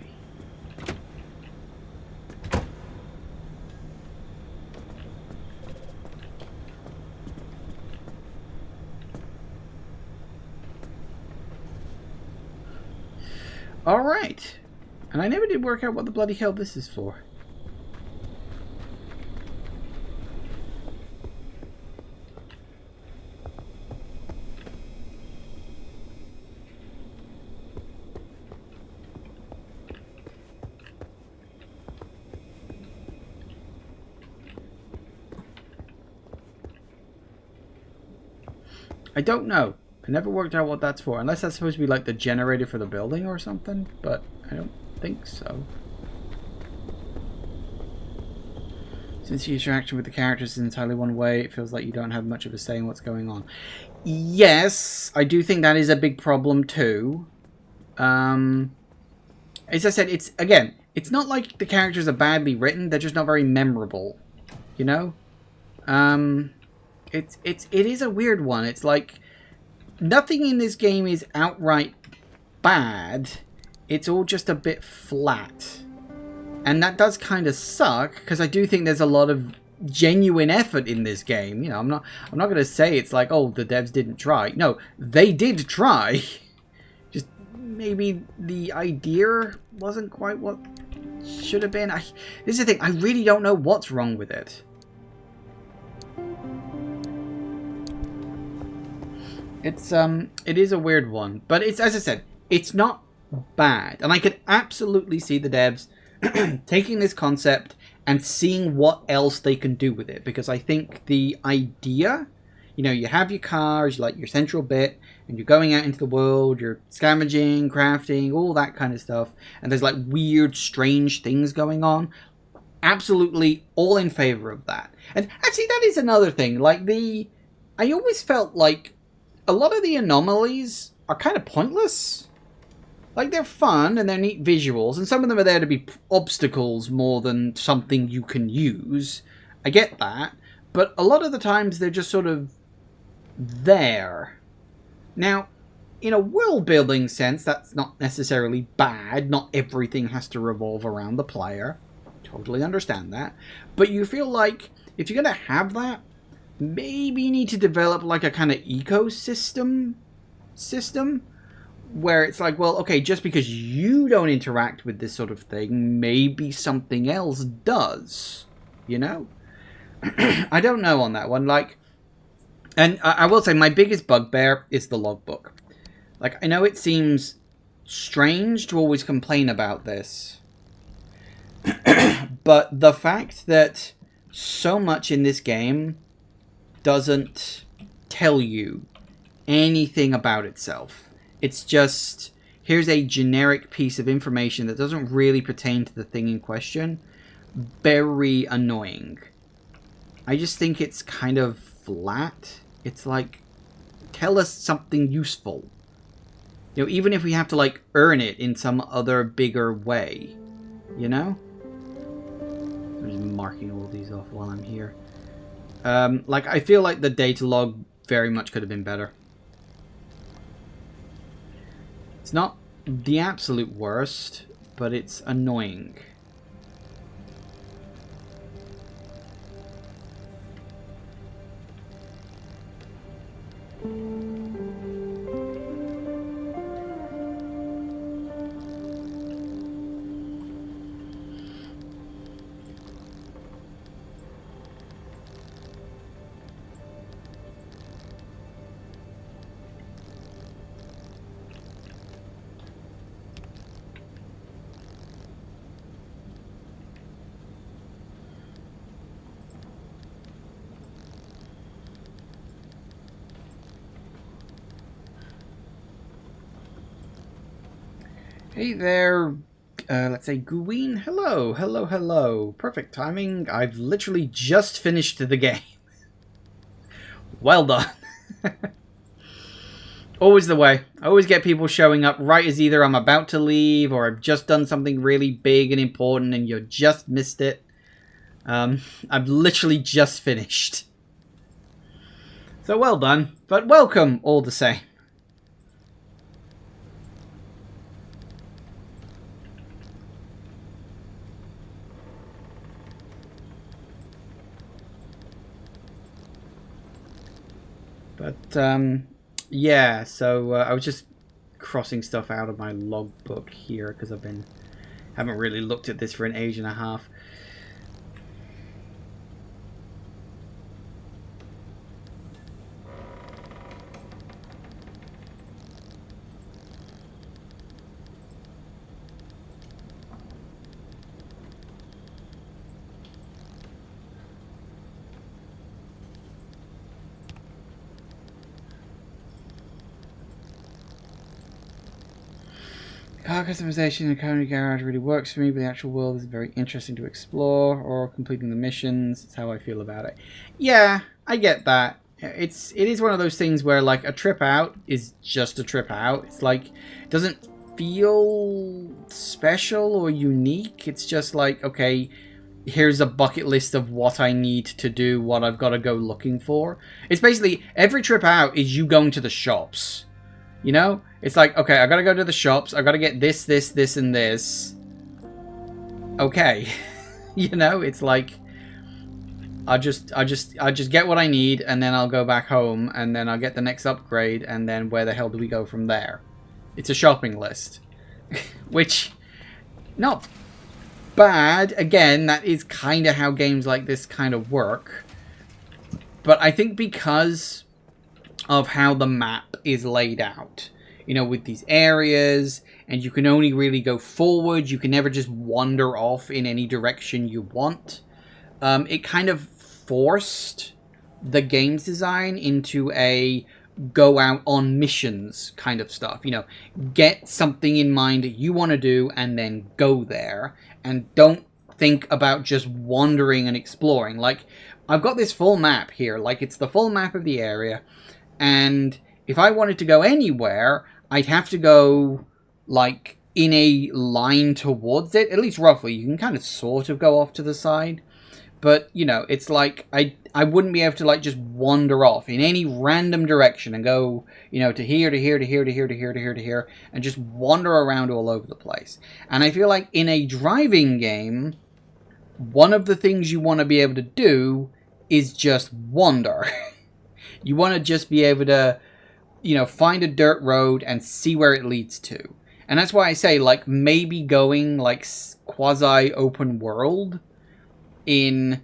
Alright. And I never did work out what the bloody hell this is for. I don't know. I never worked out what that's for, unless that's supposed to be like the generator for the building or something, but I don't think so. Since your interaction with the characters is entirely one way, it feels like you don't have much of a say in what's going on. Yes, I do think that is a big problem too. As I said, it's not like the characters are badly written, they're just not very memorable. You know? It is a weird one. It's like nothing in this game is outright bad. It's all just a bit flat. And that does kind of suck, because I do think there's a lot of genuine effort in this game. You know, I'm not going to say it's like, oh, the devs didn't try. No, they did try. Just maybe the idea wasn't quite what should have been. This is the thing, I really don't know what's wrong with it. It is a weird one, but it's, as I said, it's not bad. And I could absolutely see the devs taking this concept and seeing what else they can do with it, because I think the idea, you know, you have your cars, like your central bit, and you're going out into the world, you're scavenging, crafting, all that kind of stuff, and there's like weird, strange things going on. Absolutely all in favor of that. And actually, that is another thing. Like, I always felt like a lot of the anomalies are kind of pointless. Like, they're fun and they're neat visuals, and some of them are there to be obstacles more than something you can use. I get that, but a lot of the times they're just sort of there. Now, in a world-building sense, that's not necessarily bad. Not everything has to revolve around the player. Totally understand that. But you feel like, if you're going to have that, maybe you need to develop like a kind of ecosystem where it's like, well, okay, just because you don't interact with this sort of thing, maybe something else does, you know? I don't know on that one, like, and I will say my biggest bugbear is the logbook. Like, I know it seems strange to always complain about this, but the fact that so much in this game doesn't tell you anything about itself. It's just, here's a generic piece of information that doesn't really pertain to the thing in question. Very annoying. I just think it's kind of flat. It's like, tell us something useful. You know, even if we have to, like, earn it in some other bigger way. You know? I'm just marking all these off while I'm here. Like, I feel like the data log very much could have been better. It's not the absolute worst, but it's annoying. Hey there, let's say Guween. Hello, hello, hello. Perfect timing. I've literally just finished the game. Well done. Always the way. I always get people showing up right as either I'm about to leave or I've just done something really big and important and you just missed it. I've literally just finished. So well done, but welcome all the same. But, yeah, so I was just crossing stuff out of my logbook here because haven't really looked at this for an age and a half. style customization in the current garage really works for me, but the actual world is very interesting to explore, or completing the missions. It's how I feel about it. Yeah, I get that. It is one of those things where, like, a trip out is just a trip out. It's like, it doesn't feel special or unique. It's just like, okay, here's a bucket list of what I need to do, what I've got to go looking for. It's basically, every trip out is you going to the shops. You know? It's like, okay, I gotta go to the shops, I gotta get this, this, this, and this. Okay. You know, it's like, I just get what I need, and then I'll go back home, and then I'll get the next upgrade, and then where the hell do we go from there? It's a shopping list. Which, not bad. Again, that is kind of how games like this kind of work. But I think because of how the map is laid out, you know, with these areas, and you can only really go forward, you can never just wander off in any direction you want. It kind of forced the game's design into a go out on missions kind of stuff. You know, get something in mind that you want to do and then go there, and don't think about just wandering and exploring. Like, I've got this full map here, like it's the full map of the area, and if I wanted to go anywhere, I'd have to go, like, in a line towards it, at least roughly. You can kind of sort of go off to the side, but, you know, it's like, I wouldn't be able to, like, just wander off in any random direction and go, you know, to here, to here, to here, to here, to here, to here, to here, and just wander around all over the place. And I feel like in a driving game, one of the things you want to be able to do is just wander. You want to just be able to, you know, find a dirt road and see where it leads to. And that's why I say, like, maybe going, like, quasi-open world in,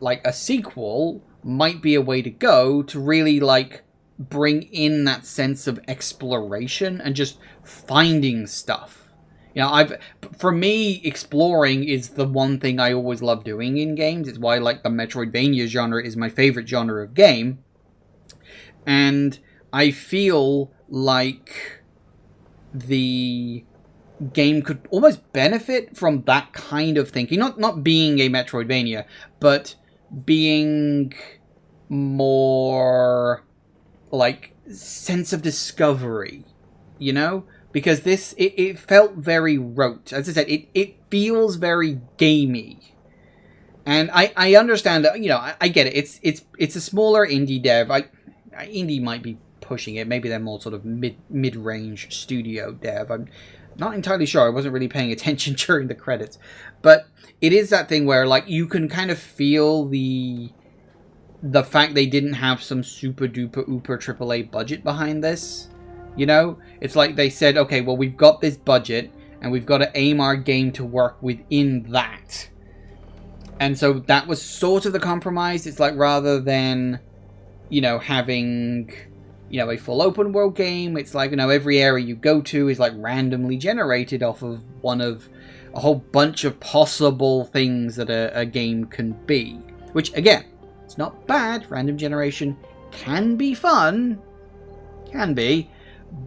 like, a sequel might be a way to go to really, like, bring in that sense of exploration and just finding stuff. You know, for me, exploring is the one thing I always love doing in games. It's why, like, the Metroidvania genre is my favorite genre of game. And I feel like the game could almost benefit from that kind of thinking. Not being a Metroidvania, but being more, like, sense of discovery, you know? Because this, it felt very rote. As I said, it feels very gamey. And I understand that, you know, I get it. It's a smaller indie dev. Indie might be pushing it. Maybe they're more sort of mid-range studio dev. I'm not entirely sure. I wasn't really paying attention during the credits. But it is that thing where, like, you can kind of feel the fact they didn't have some super duper ooper AAA budget behind this. You know? It's like they said, okay, well, we've got this budget, and we've got to aim our game to work within that. And so that was sort of the compromise. It's like, rather than, you know, having, you know, a full open world game, it's like, you know, every area you go to is, like, randomly generated off of one of a whole bunch of possible things that a game can be. Which, again, it's not bad. Random generation can be fun. Can be.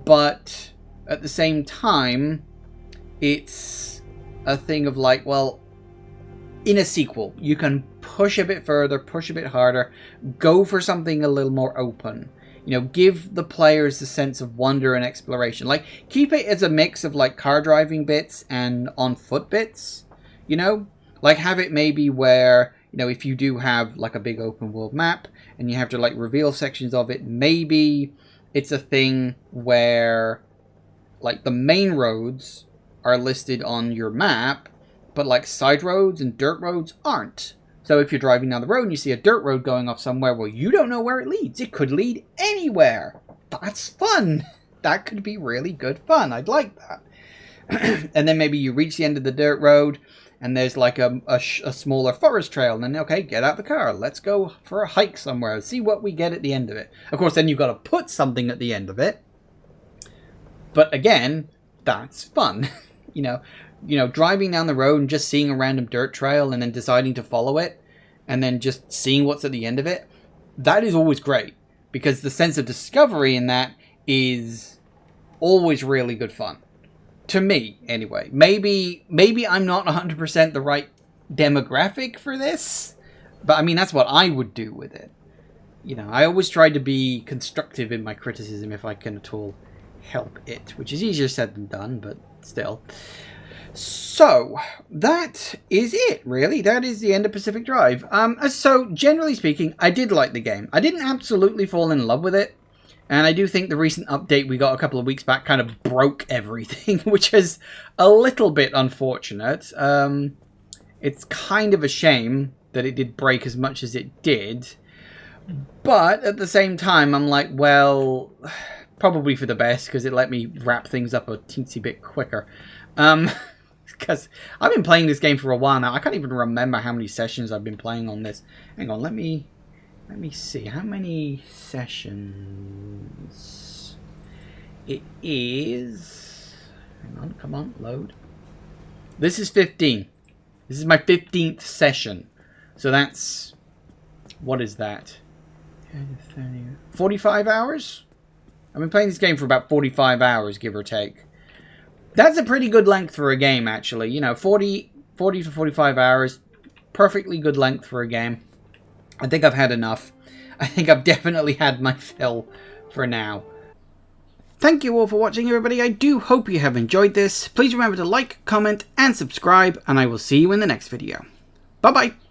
But at the same time, it's a thing of, like, well, in a sequel, you can push a bit further, push a bit harder, go for something a little more open. You know, give the players the sense of wonder and exploration. Like, keep it as a mix of, like, car driving bits and on foot bits, you know? Like, have it maybe where, you know, if you do have, like, a big open world map and you have to, like, reveal sections of it, maybe it's a thing where, like, the main roads are listed on your map, but, like, side roads and dirt roads aren't. So if you're driving down the road and you see a dirt road going off somewhere, well, you don't know where it leads. It could lead anywhere. That's fun. That could be really good fun. I'd like that. And then maybe you reach the end of the dirt road, and there's, like, a smaller forest trail. And then, okay, get out the car. Let's go for a hike somewhere. See what we get at the end of it. Of course, then you've got to put something at the end of it. But again, that's fun. You know, driving down the road and just seeing a random dirt trail and then deciding to follow it and then just seeing what's at the end of it. That is always great, because the sense of discovery in that is always really good fun. To me, anyway. Maybe I'm not 100% the right demographic for this. But I mean, that's what I would do with it. You know, I always try to be constructive in my criticism if I can at all help it. Which is easier said than done, but still. So, that is it, really. That is the end of Pacific Drive. So, generally speaking, I did like the game. I didn't absolutely fall in love with it. And I do think the recent update we got a couple of weeks back kind of broke everything, which is a little bit unfortunate. It's kind of a shame that it did break as much as it did. But at the same time, I'm like, well, probably for the best, because it let me wrap things up a teensy bit quicker. Because I've been playing this game for a while now. I can't even remember how many sessions I've been playing on this. Hang on, let me see. How many sessions? It is... Hang on, come on, load. This is 15. This is my 15th session. So that's... What is that? 45 hours? I've been playing this game for about 45 hours, give or take. That's a pretty good length for a game, actually. You know, 40 to 45 hours. Perfectly good length for a game. I think I've had enough. I think I've definitely had my fill for now. Thank you all for watching, everybody. I do hope you have enjoyed this. Please remember to like, comment, and subscribe, and I will see you in the next video. Bye-bye.